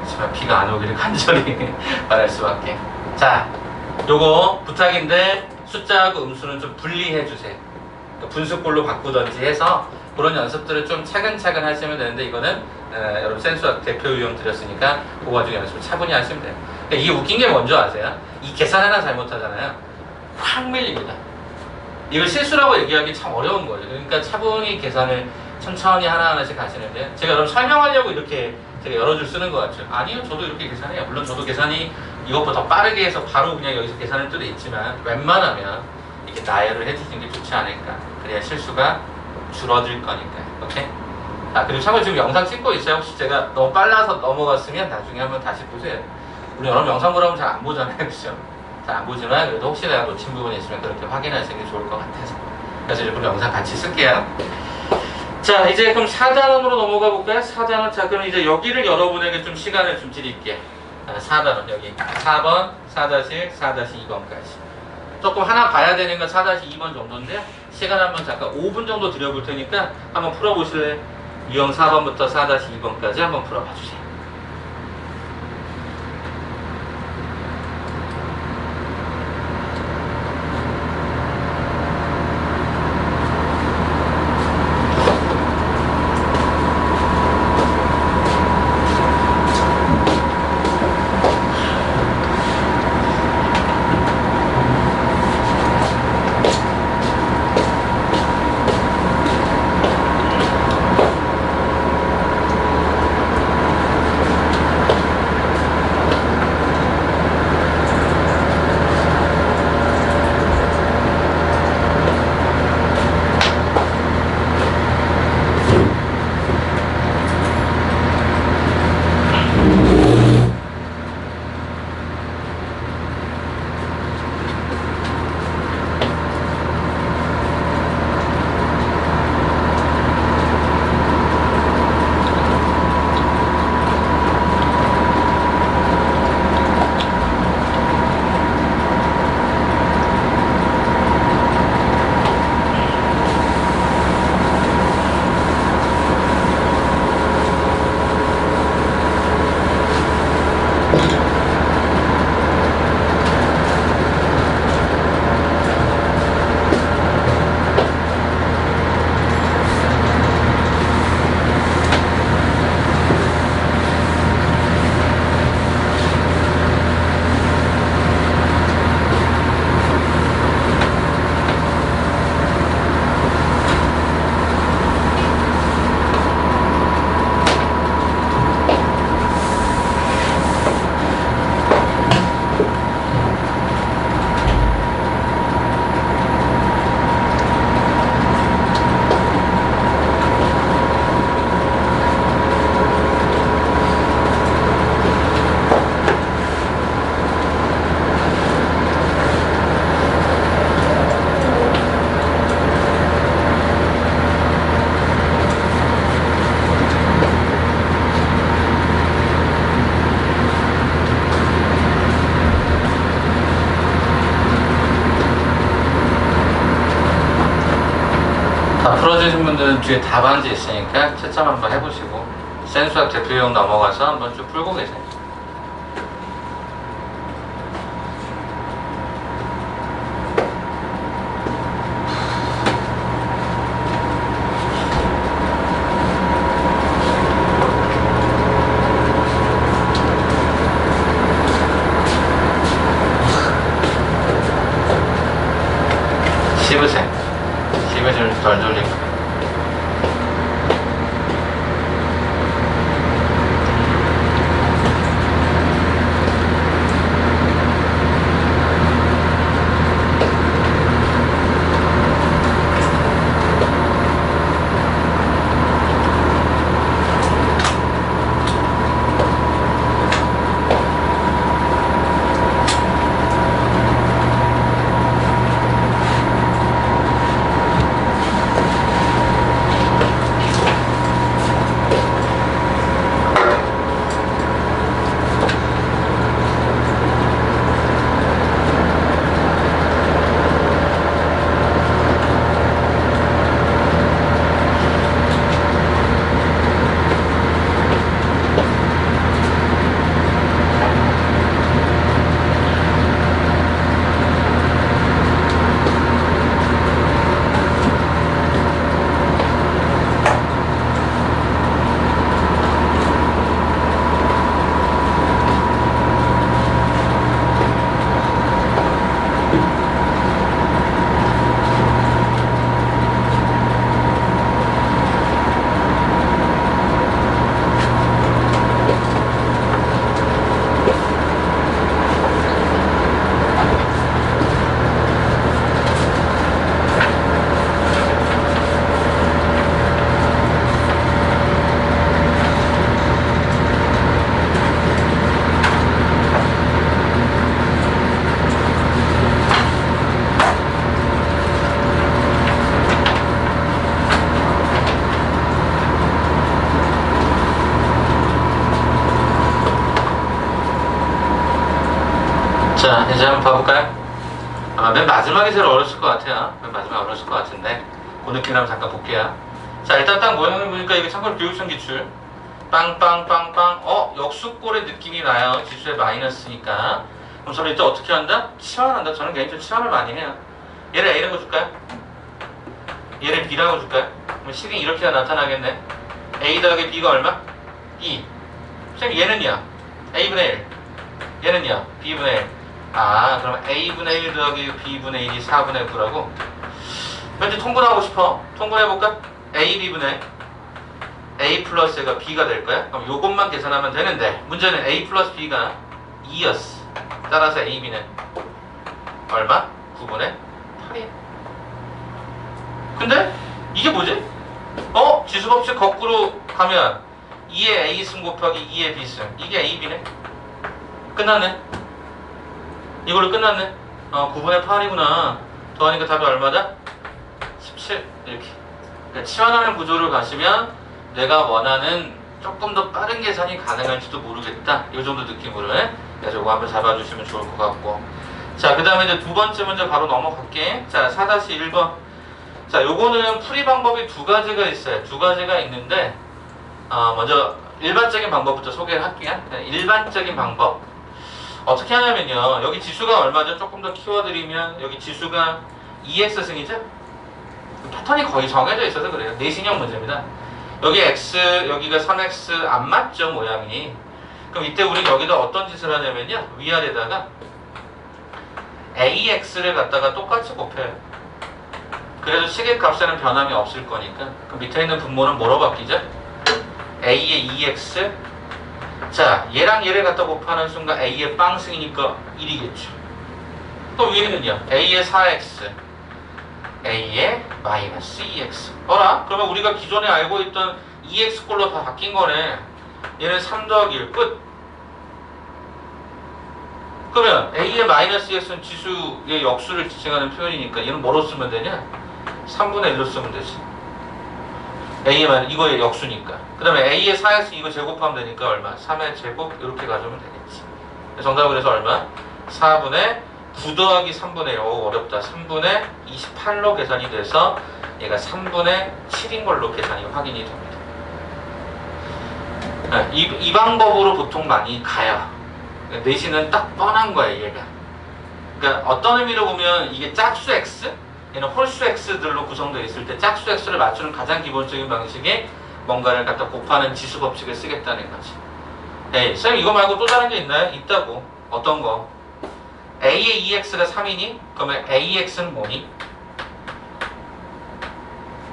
하지만 비가 안 오기를 간절히 바랄 수밖에. 자 요거 부탁인데 숫자하고 음수는 좀 분리해 주세요. 그러니까 분수꼴로 바꾸던지 해서 그런 연습들을 좀 차근차근 하시면 되는데 이거는 여러분 센수학 대표 유형 드렸으니까 그 와중에 연습을 차분히 하시면 돼요. 그러니까 이게 웃긴 게 뭔지 아세요? 이 계산 하나 잘못하잖아요. 확 밀립니다. 이걸 실수라고 얘기하기 참 어려운 거예요. 그러니까 차분히 계산을 천천히 하나하나씩 하시는데 제가 여러분 설명하려고 이렇게 제가 여러 줄 쓰는 것 같죠. 아니요, 저도 이렇게 계산해요. 물론 저도 계산이 이것보다 더 빠르게 해서 바로 그냥 여기서 계산할 때도 있지만 웬만하면 이렇게 나열을 해주시는 게 좋지 않을까. 그래야 실수가 줄어들 거니까요. 오케이? 아, 그리고 참고로 지금 영상 찍고 있어요. 혹시 제가 너무 빨라서 넘어갔으면 나중에 한번 다시 보세요. 우리 여러분 영상 보라면 잘 안 보잖아요. 그죠? 잘 안 보지만 그래도 혹시 내가 놓친 부분이 있으면 그렇게 확인하시는 게 좋을 것 같아서. 그래서 일부러 영상 같이 쓸게요. 자, 이제 그럼 4단원으로 넘어가 볼까요? 4단원. 자, 그럼 이제 여기를 여러분에게 좀 시간을 좀 드릴게요. 4단원 여기 4번, 4-1, 4-2번까지. 조금 하나 봐야 되는 건 4-2번 정도인데요. 시간 한번 잠깐 5분 정도 드려볼 테니까 한번 풀어보실래요? 유형 4번부터 4-2번까지 한번 풀어봐 주세요. 풀어주신 분들은 뒤에 답안지 있으니까 채점 한번 해보시고 센수학 대표용 넘어가서 한번 쭉 풀고 계세요. 덜 돌리고. 자, 이제 한번 봐볼까요? 아마 맨 마지막이 제일 어려웠을 것 같아요. 맨 마지막에 어려웠을 것 같은데 그 느낌 한번 잠깐 볼게요. 자, 일단 딱 모양을 보니까 이게 참고로 교육성 기출 빵빵빵빵 역수꼴의 느낌이 나요. 지수의 마이너스니까. 그럼 저는 이때 어떻게 한다? 치환한다. 저는 개인적으로 치환을 많이 해요. 얘를 A라고 줄까요? 얘를 B라고 줄까요? 그럼 식이 이렇게 나타나겠네. A 더하기 B가 얼마? 2. 선생님 얘는요? A분의 1. 얘는요? B분의 1. 아, 그럼 A분의 1 더하기 B분의 1이 4분의 9라고? 왠지 통분하고 싶어? 통분해볼까? A, B분의 A 플러스 가 B가 될 거야? 그럼 요것만 계산하면 되는데 문제는 A 플러스 B가 2였어. 따라서 A, B는 얼마? 9분의 8이야. 근데 이게 뭐지? 지수법칙 거꾸로 가면 2의 A승 곱하기 2의 B승 이게 A, B네? 끝났네. 이걸로 끝났네. 9분의 8이구나. 더하니까 답이 얼마다? 17 이렇게. 그러니까 치환하는 구조를 가시면 내가 원하는 조금 더 빠른 계산이 가능할지도 모르겠다. 이 정도 느낌으로 그래서 이거 한번 잡아주시면 좋을 것 같고. 자, 그 다음에 이제 두 번째 문제 바로 넘어갈게. 자, 4-1번. 자, 요거는 풀이 방법이 두 가지가 있어요. 두 가지가 있는데 먼저 일반적인 방법부터 소개를 할게요. 일반적인 방법 어떻게 하냐면요, 여기 지수가 얼마죠? 조금 더 키워드리면 여기 지수가 2x승이죠? 패턴이 거의 정해져 있어서 그래요. 내신형 문제입니다. 여기 x, 여기가 3x 안 맞죠, 모양이. 그럼 이때 우리 여기다 어떤 짓을 하냐면요, 위아래다가 ax를 갖다가 똑같이 곱해요. 그래도 시계값에는 변함이 없을 거니까. 그럼 밑에 있는 분모는 뭐로 바뀌죠? a의 2x. 자, 얘랑 얘를 갖다 곱하는 순간 a의 빵승이니까 1이겠죠. 또 위에는요, a의 4x, a의 마이너스 2x. 어라? 그러면 우리가 기존에 알고 있던 2x꼴로 다 바뀐 거네. 얘는 3 더하기 1 끝. 그러면 a의 마이너스 2x는 지수의 역수를 지칭하는 표현이니까 얘는 뭐로 쓰면 되냐? 3분의 1로 쓰면 되지. a의 이거의 역수니까. 그 다음에 a의 4x 이거 제곱하면 되니까 얼마? 3의 제곱 이렇게 가져오면 되겠지. 정답은 그래서 얼마? 4분의 9 더하기 3분의 1. 어렵다. 3분의 28로 계산이 돼서 얘가 3분의 7인 걸로 계산이 확인이 됩니다. 이 방법으로 보통 많이 가요. 내신은 딱 뻔한 거예요, 얘가. 그러니까 어떤 의미로 보면 이게 짝수 x, 얘는 홀수 x들로 구성되어 있을 때 짝수 x를 맞추는 가장 기본적인 방식이 뭔가를 갖다 곱하는 지수 법칙을 쓰겠다는 거지. 에이, 쌤 이거 말고 또 다른 게 있나요? 있다고. 어떤 거? a의 2x가 3이니? 그러면 ax는 뭐니?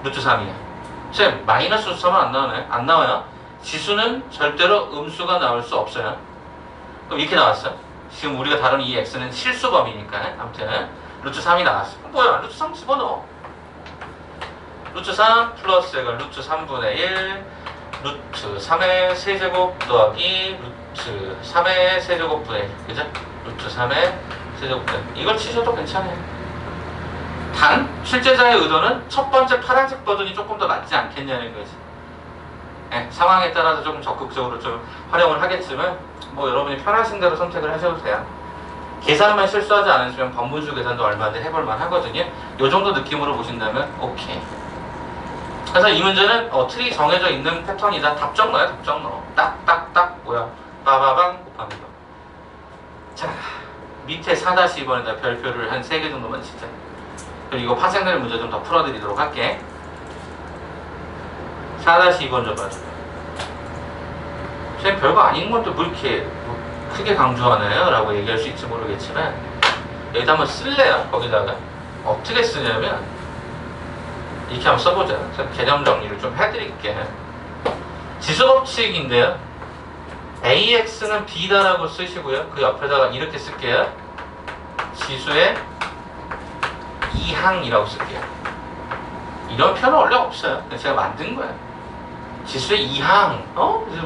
루트 3이야. 쌤, 마이너스 루트 3은 안 나오나요? 안 나와요. 지수는 절대로 음수가 나올 수 없어요. 그럼 이렇게 나왔어. 지금 우리가 다룬 이 x는 실수범위니까. 아무튼 루트 3이 나왔어. 뭐야? 루트 3 집어넣어. 루트 3 플러스 이건 루트 3분의 1 루트 3의 세제곱 더하기 루트 3의 세제곱분의 1. 그죠? 루트 3의 세제곱분의 1. 이걸 치셔도 괜찮아요. 단 실제자의 의도는 첫 번째 파란색 버전이 조금 더 낫지 않겠냐는 거지. 네, 상황에 따라서 조금 적극적으로 좀 활용을 하겠지만 뭐 여러분이 편하신 대로 선택을 하셔도 돼요. 계산만 실수하지 않으시면 번분수 계산도 얼마든지 해볼만 하거든요. 요 정도 느낌으로 보신다면 오케이. 그래서 이 문제는 틀이 정해져 있는 패턴이다. 답정 넣어요. 답정 넣어. 딱딱딱 뭐야. 빠바방 곱하는 거. 자, 밑에 4-2번에다 별표를 한 3개 정도만 치자. 그리고 이거 파생되는 문제 좀 더 풀어드리도록 할게. 4-2번 좀 봐줘. 쌤 별거 아닌 건데 뭐 이렇게 크게 강조하나요? 라고 얘기할 수 있을지 모르겠지만 여기다 한번 쓸래요. 거기다가 어떻게 쓰냐면 이렇게 한번 써보자. 개념 정리를 좀 해드릴게. 지수법칙인데요. AX는 B다라고 쓰시고요. 그 옆에다가 이렇게 쓸게요. 지수의 이항이라고 쓸게요. 이런 표현은 원래 없어요. 제가 만든 거예요. 지수의 이항.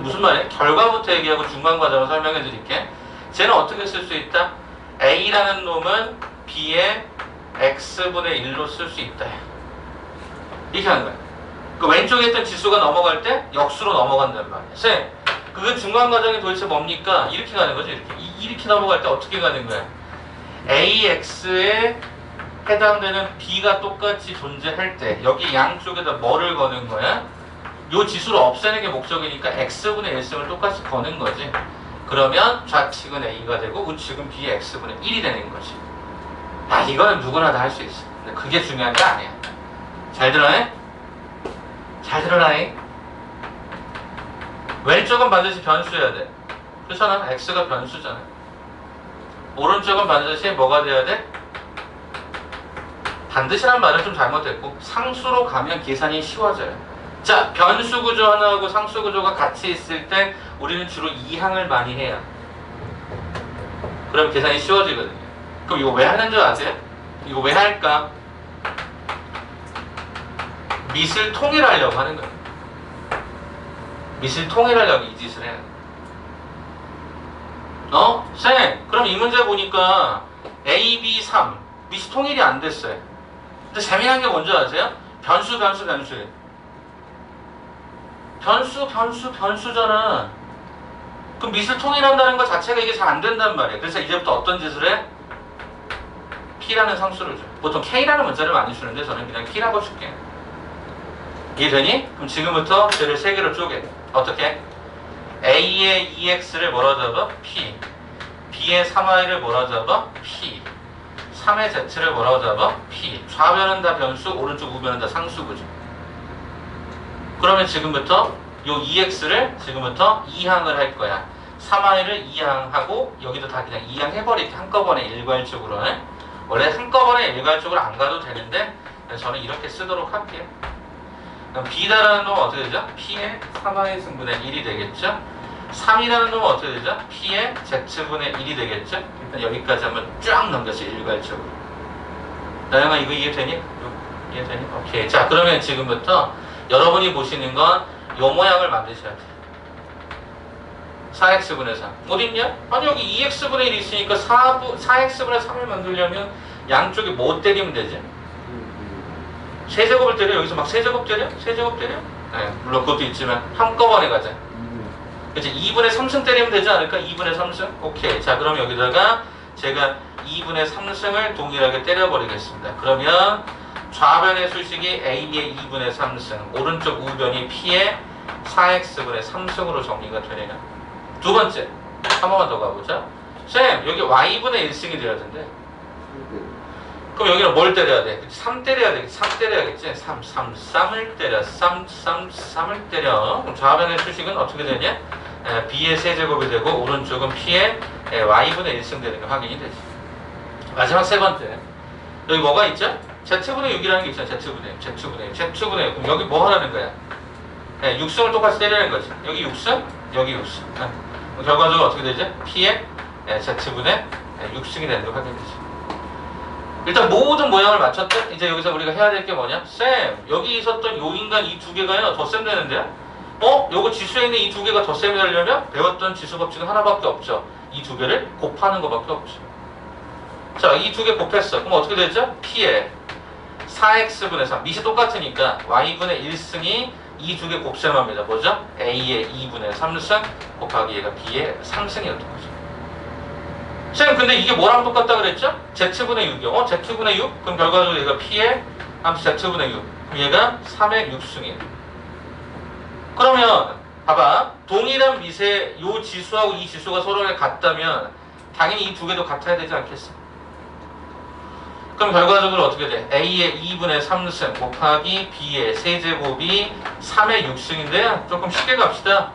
무슨 말이에요? 결과부터 얘기하고 중간 과정을 설명해 드릴게. 쟤는 어떻게 쓸 수 있다? A라는 놈은 B의 X분의 1로 쓸 수 있다. 이렇게 하는 거야. 그 왼쪽에 있던 지수가 넘어갈 때 역수로 넘어간단 말이야. 쌤, 그 중간 과정이 도대체 뭡니까? 이렇게 가는 거죠. 이렇게 넘어갈 때 어떻게 가는 거야? AX에 해당되는 B가 똑같이 존재할 때 여기 양쪽에다 뭐를 거는 거야? 요 지수를 없애는 게 목적이니까 X분의 1승을 똑같이 거는 거지. 그러면 좌측은 A가 되고 우측은 B의 X분의 1이 되는 거지. 이거는 누구나 다 할 수 있어. 근데 그게 중요한 게 아니야. 잘 들어네? 잘 들어라잉? 왼쪽은 반드시 변수여야 돼. 그렇잖아. X가 변수잖아. 오른쪽은 반드시 뭐가 돼야 돼? 반드시란 말은 좀 잘못됐고 상수로 가면 계산이 쉬워져요. 자, 변수 구조 하나하고 상수 구조가 같이 있을 때 우리는 주로 이항을 많이 해요. 그럼 계산이 쉬워지거든요. 그럼 이거 왜 하는 줄 아세요? 이거 왜 할까? 밑을 통일하려고 하는 거예요. 밑을 통일하려고 이 짓을 해요. 쌤, 그럼 이 문제 보니까 A, B, 3 밑이 통일이 안 됐어요. 근데 재미난 게 뭔지 아세요? 변수예요. 변수잖아. 그럼 밑을 통일한다는 것 자체가 이게 잘 안 된단 말이에요. 그래서 이제부터 어떤 짓을 해? P라는 상수를 줘. 보통 K라는 문자를 많이 주는데 저는 그냥 P라고 줄게요. 이해되니? 그럼 지금부터 쟤를 3개로 쪼개. 어떻게? A의 2X를 뭐라 잡아? P. B의 3Y를 뭐라 잡아? P. 3의 Z를 뭐라고 잡아? P. 좌변은 다 변수, 오른쪽 우변은 다 상수구죠. 그러면 지금부터 요 2x를 지금부터 2항을 할 거야. 3i를 2항하고 여기도 다 그냥 2항 해버리게 한꺼번에 일괄적으로. 원래 한꺼번에 일괄적으로 안 가도 되는데 저는 이렇게 쓰도록 할게요. 그럼 B다라는 놈은 어떻게 되죠? P의 3i 승분의 1이 되겠죠? 3이라는 놈은 어떻게 되죠? P의 Z분의 1이 되겠죠? 일단 여기까지 한번 쫙 넘겼어요. 일괄적으로. 나영아 이거 이해되니? 이해되니? 오케이. 자, 그러면 지금부터 여러분이 보시는 건 요 모양을 만드셔야 돼요. 4x분의 3. 어딨냐? 아니 여기 2x분의 1이 있으니까 4x분의 3을 만들려면 양쪽에 뭐 때리면 되지? 세제곱을 때려? 여기서 막 세제곱 때려? 세제곱 때려? 네, 물론 그것도 있지만 한꺼번에 가자. 그치? 2분의 3승 때리면 되지 않을까? 2분의 3승? 오케이. 자, 그럼 여기다가 제가 2분의 3승을 동일하게 때려버리겠습니다. 그러면 좌변의 수식이 A의 2분의 3승, 오른쪽 우변이 P의 4x분의 3승으로 정리가 되네요. 두 번째, 한 번만 더 가보자. 쌤, 여기 y분의 1승이 되어야 된대. 그럼 여기는 뭘 때려야 돼? 3 때려야 돼. 3 때려야겠지? 3을 때려. 3을 때려. 그럼 좌변의 수식은 어떻게 되냐? B의 세제곱이 되고 오른쪽은 P의 y분의 1승 되는 게 확인이 되지. 마지막 세 번째. 여기 뭐가 있죠? Z분의 6이라는 게 있잖아. Z분의 6, Z분의 6, Z분의 6. 그럼 여기 뭐 하라는 거야? 네, 육승을 똑같이 때리는 거지. 여기 육승, 여기 육승. 네. 결과적으로 어떻게 되죠? P의 Z분의 6승이 되는 걸 하게 되죠. 일단 모든 모양을 맞췄죠? 이제 여기서 우리가 해야 될 게 뭐냐? 쌤, 여기 있었던 요 인간 이 두 개가요, 덧셈 되는데요? 요거 지수에 있는 이 두 개가 덧셈이 되려면 배웠던 지수 법칙은 하나밖에 없죠. 이 두 개를 곱하는 것밖에 없죠. 자, 이 두 개 곱했어. 그럼 어떻게 되죠? P의 4x분의 3. 밑이 똑같으니까 y분의 1승이 이 두 개 곱셈합니다. 뭐죠? a의 2분의 3승 곱하기 얘가 b의 3승이었던 거죠. 쌤, 근데 이게 뭐랑 똑같다 그랬죠? z분의 6이요. z분의 6? 그럼 결과적으로 얘가 p의 함수 z분의 6. 그럼 얘가 3의 6승이에요. 그러면 봐봐. 동일한 밑에 요 지수하고 이 지수가 서로가 같다면 당연히 이 두 개도 같아야 되지 않겠어? 그럼 결과적으로 어떻게 돼? A의 2분의 3승 곱하기 B의 세제곱이 3의 6승인데요. 조금 쉽게 갑시다.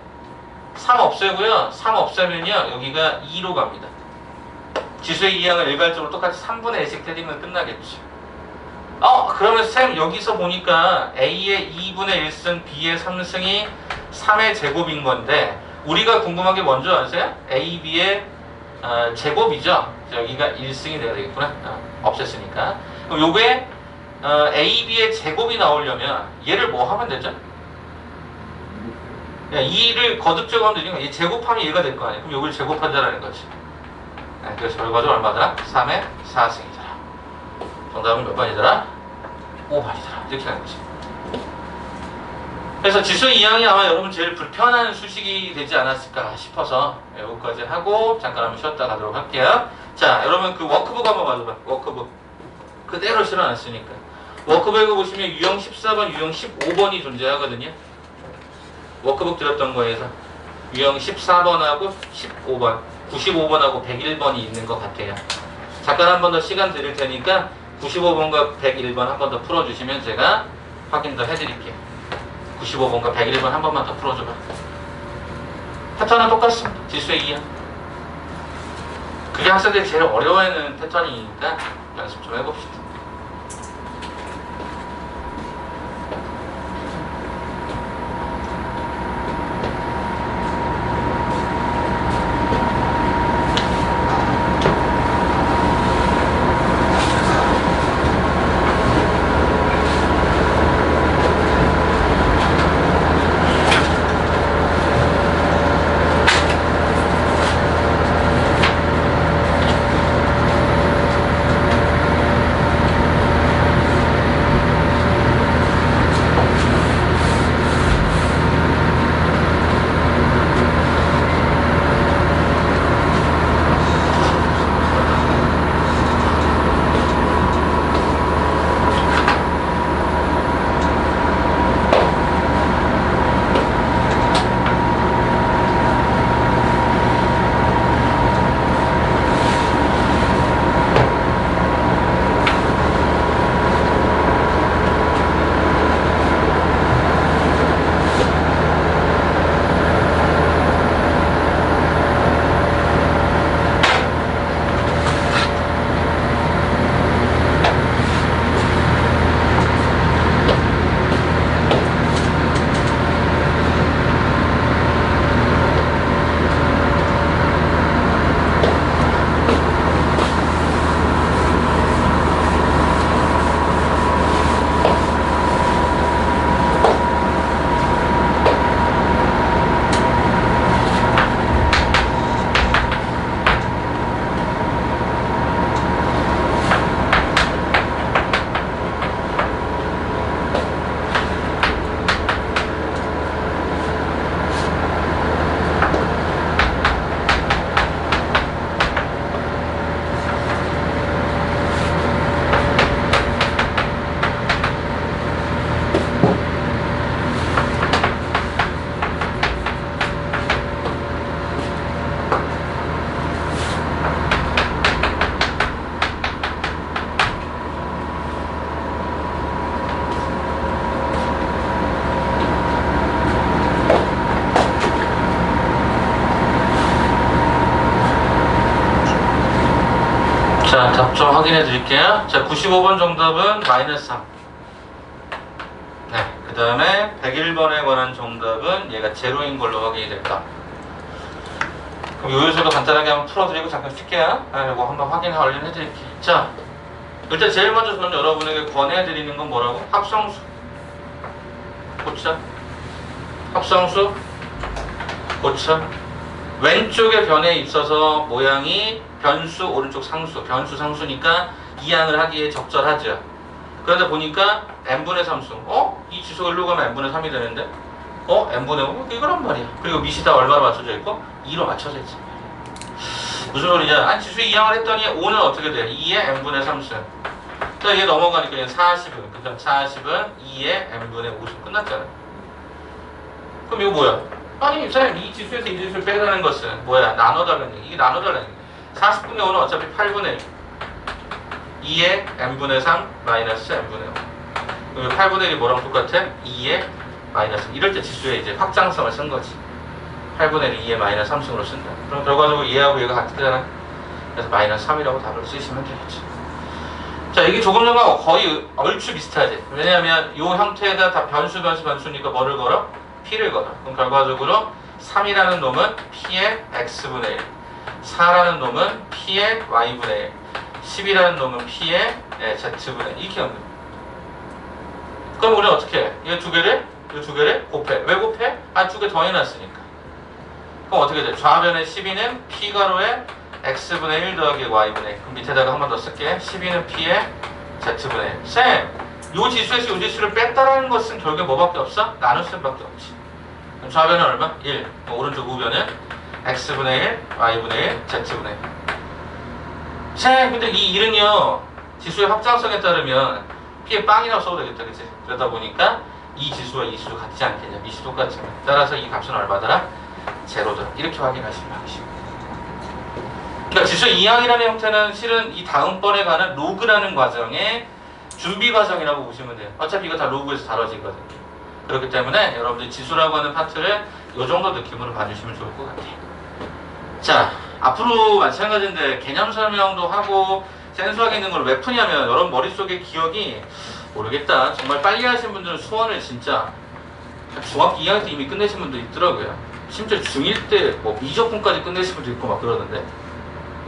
3 없애고요. 3 없애면요. 여기가 2로 갑니다. 지수의 이항을 일괄적으로 똑같이 3분의 1씩 때리면 끝나겠지. 그러면 쌤 여기서 보니까 A의 2분의 1승, B의 3승이 3의 제곱인 건데 우리가 궁금한 게 뭔지 아세요? A, B의 제곱이죠. 여기가 1승이 돼야 되겠구나. 없앴으니까. 그럼 요게 A, B의 제곱이 나오려면 얘를 뭐 하면 되죠? 2를 거듭 제곱하면 되니까 얘 제곱하면 얘가 될 거 아니에요. 그럼 요걸 제곱한다라는 거지. 그래서 결과적으로 얼마더라? 3의 4승이더라. 정답은 몇 번이더라? 5번이더라. 이렇게 하는 거지. 그래서 지수 이항이 아마 여러분 제일 불편한 수식이 되지 않았을까 싶어서 여기까지 하고 잠깐 한번 쉬었다 가도록 할게요. 자, 여러분 그 워크북 한번 봐줘봐. 워크북 그대로 실어놨으니까 워크북에 보시면 유형 14번, 유형 15번이 존재하거든요. 워크북 드렸던 거에서 유형 14번하고 15번 95번하고 101번이 있는 것 같아요. 잠깐 한 번 더 시간 드릴 테니까 95번과 101번 한 번 더 풀어주시면 제가 확인 더 해드릴게요. 95번과 101번 한 번만 더 풀어줘봐. 패턴은 똑같습니다. 지수의 이항. 그게 학생들이 제일 어려워하는 패턴이니까 연습 좀 해봅시다. 좀 확인해 드릴게요. 자, 95번 정답은 마이너스 3. 네, 그 다음에 101번에 관한 정답은 얘가 제로인 걸로 확인이 됐다. 그럼 요 요소도 간단하게 한번 풀어드리고 잠깐 쉴게요. 이거 한번 확인해 드릴게요. 자, 일단 제일 먼저 저는 여러분에게 권해드리는 건 뭐라고? 합성수. 고쳐. 합성수. 고쳐. 왼쪽의 변에 있어서 모양이 변수, 오른쪽 상수. 변수 상수니까 이항을 하기에 적절하죠. 그러다 보니까 n분의 3수. 이 지수가 일로 가면 n분의 3이 되는데 n분의 5? 이거란 말이야. 그리고 밑이 다 얼마로 맞춰져 있고? 2로 맞춰져 있지. 무슨 소리냐? 지수 이항을 했더니 5는 어떻게 돼? 2의 n분의 3수. 자, 얘 넘어가니까 그냥 40은. 그죠? 40은 2의 n분의 5수. 끝났잖아. 그럼 이거 뭐야? 아니, 선생님, 이 지수에서 이 지수를 빼라는 것은 뭐야? 나눠달라는 얘기. 이게 나눠달라는 얘기. 40분의 5는 어차피 8분의 1. 2의 n분의 3 마이너스 n분의 5. 그럼 8분의 1이 뭐랑 똑같아? 2의 마이너스. 이럴 때 지수에 이제 확장성을 쓴 거지. 8분의 1이 2의 마이너스 3승으로 쓴다. 그럼 결과적으로 얘하고 얘가 같잖아. 그래서 마이너스 3이라고 답을 쓰시면 되겠지. 자, 이게 조금 전과 거의 얼추 비슷하지. 왜냐하면 이 형태가 다 변수니까 뭐를 걸어? p를 걸어. 그럼 결과적으로 3이라는 놈은 p의 x분의 1, 4라는 놈은 p의 y분의 1, 10이라는 놈은 p의 z분의 1 이렇게 하는 거야. 그럼 우리는 어떻게 해? 이 두 개를 곱해. 왜 곱해? 두 개 더 해놨으니까. 그럼 어떻게 돼? 좌변의 12는 p가로의 x분의 1 더하기 y분의 1. 그럼 밑에다가 한 번 더 쓸게. 12는 p의 z분의 1. 쌤! 요 지수에서 요 지수를 뺐다라는 것은 결국에 뭐밖에 없어? 나눗셈밖에 없지. 그럼 좌변은 얼마? 1. 오른쪽 우변은 x분의 1, y분의 1, z분의 1. 쌤! 근데 이 1은요 지수의 확장성에 따르면 p의 빵이라고 써도 되겠다, 그치? 그러다 보니까 이 지수와 이 지수 같지 않겠냐? 밑이 똑같지만. 따라서 이 값은 얼마더라? 제로더라. 이렇게 확인하시면 되겠습니다. 그러니까 지수의 이항이라는 형태는 실은 이 다음번에 가는 로그라는 과정의 준비 과정이라고 보시면 돼요. 어차피 이거 다 로그에서 다뤄지거든요. 그렇기 때문에 여러분들이 지수라고 하는 파트를 이 정도 느낌으로 봐주시면 좋을 것 같아요. 자, 앞으로 마찬가지인데 개념 설명도 하고 센수하게 있는 걸 왜 푸냐면 여러분 머릿속에 기억이 모르겠다. 정말 빨리 하신 분들은 수원을 진짜 중학교 2학년 때 이미 끝내신 분도 있더라고요. 심지어 중1 때 뭐 미적분까지 끝내신 분도 있고 막 그러던데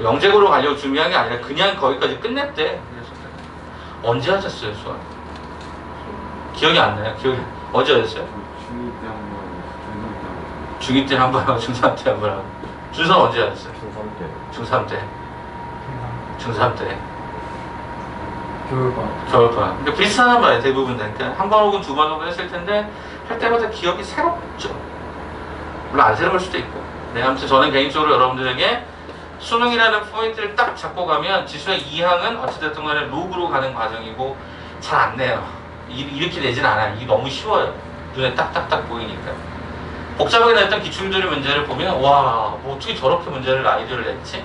영재고로 가려고 준비한 게 아니라 그냥 거기까지 끝냈대. 그래서 언제 하셨어요, 수원? 기억이 안 나요? 기억이 언제 하셨어요? 중2 때 한 번, 중2 때 한 번 하고 중3 때 한 번 하고 중3 언제 하셨어요? 중3 때. 중3 때 겨울방. 그러니까 비슷한 말이에요. 대부분 다. 그러니까 한 번 혹은 두 번 정도 했을 텐데 할 때마다 기억이 새롭죠. 물론 안 새로울 수도 있고. 네, 아무튼 저는 개인적으로 여러분들에게 수능이라는 포인트를 딱 잡고 가면 지수의 이항은 어찌됐든 간에 로그로 가는 과정이고 잘 안 내요. 이렇게 내진 않아요. 이게 너무 쉬워요. 눈에 딱딱딱 보이니까. 복잡하게 냈던 기출들의 문제를 보면 와, 뭐 어떻게 저렇게 문제를 아이디어를 냈지?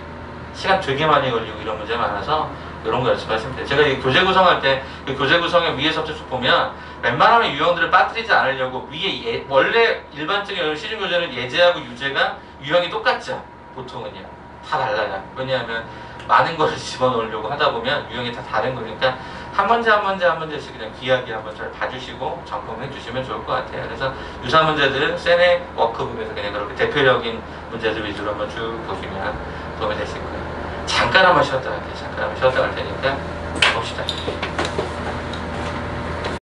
시간 되게 많이 걸리고 이런 문제가 많아서 이런 거 연습하시면 돼요. 제가 이 교재 구성할 때 그 교재 구성의 위에서부터 쭉 보면 웬만하면 유형들을 빠뜨리지 않으려고 위에 원래 일반적인 시중 교재는 예제하고 유제가 유형이 똑같죠. 보통은요. 다 달라요. 왜냐하면 많은 것을 집어넣으려고 하다 보면 유형이 다 다른 거니까 한 문제 한 문제씩 그냥 귀하게 한번 잘 봐주시고 점검해 주시면 좋을 것 같아요. 그래서 유사 문제들은 세네 워크북에서 그냥 그렇게 대표적인 문제들 위주로 한번 쭉 보시면 도움이 되실 거예요. 잠깐 한번 쉬었다 갈게요. 잠깐 한번 쉬었다 갈 테니까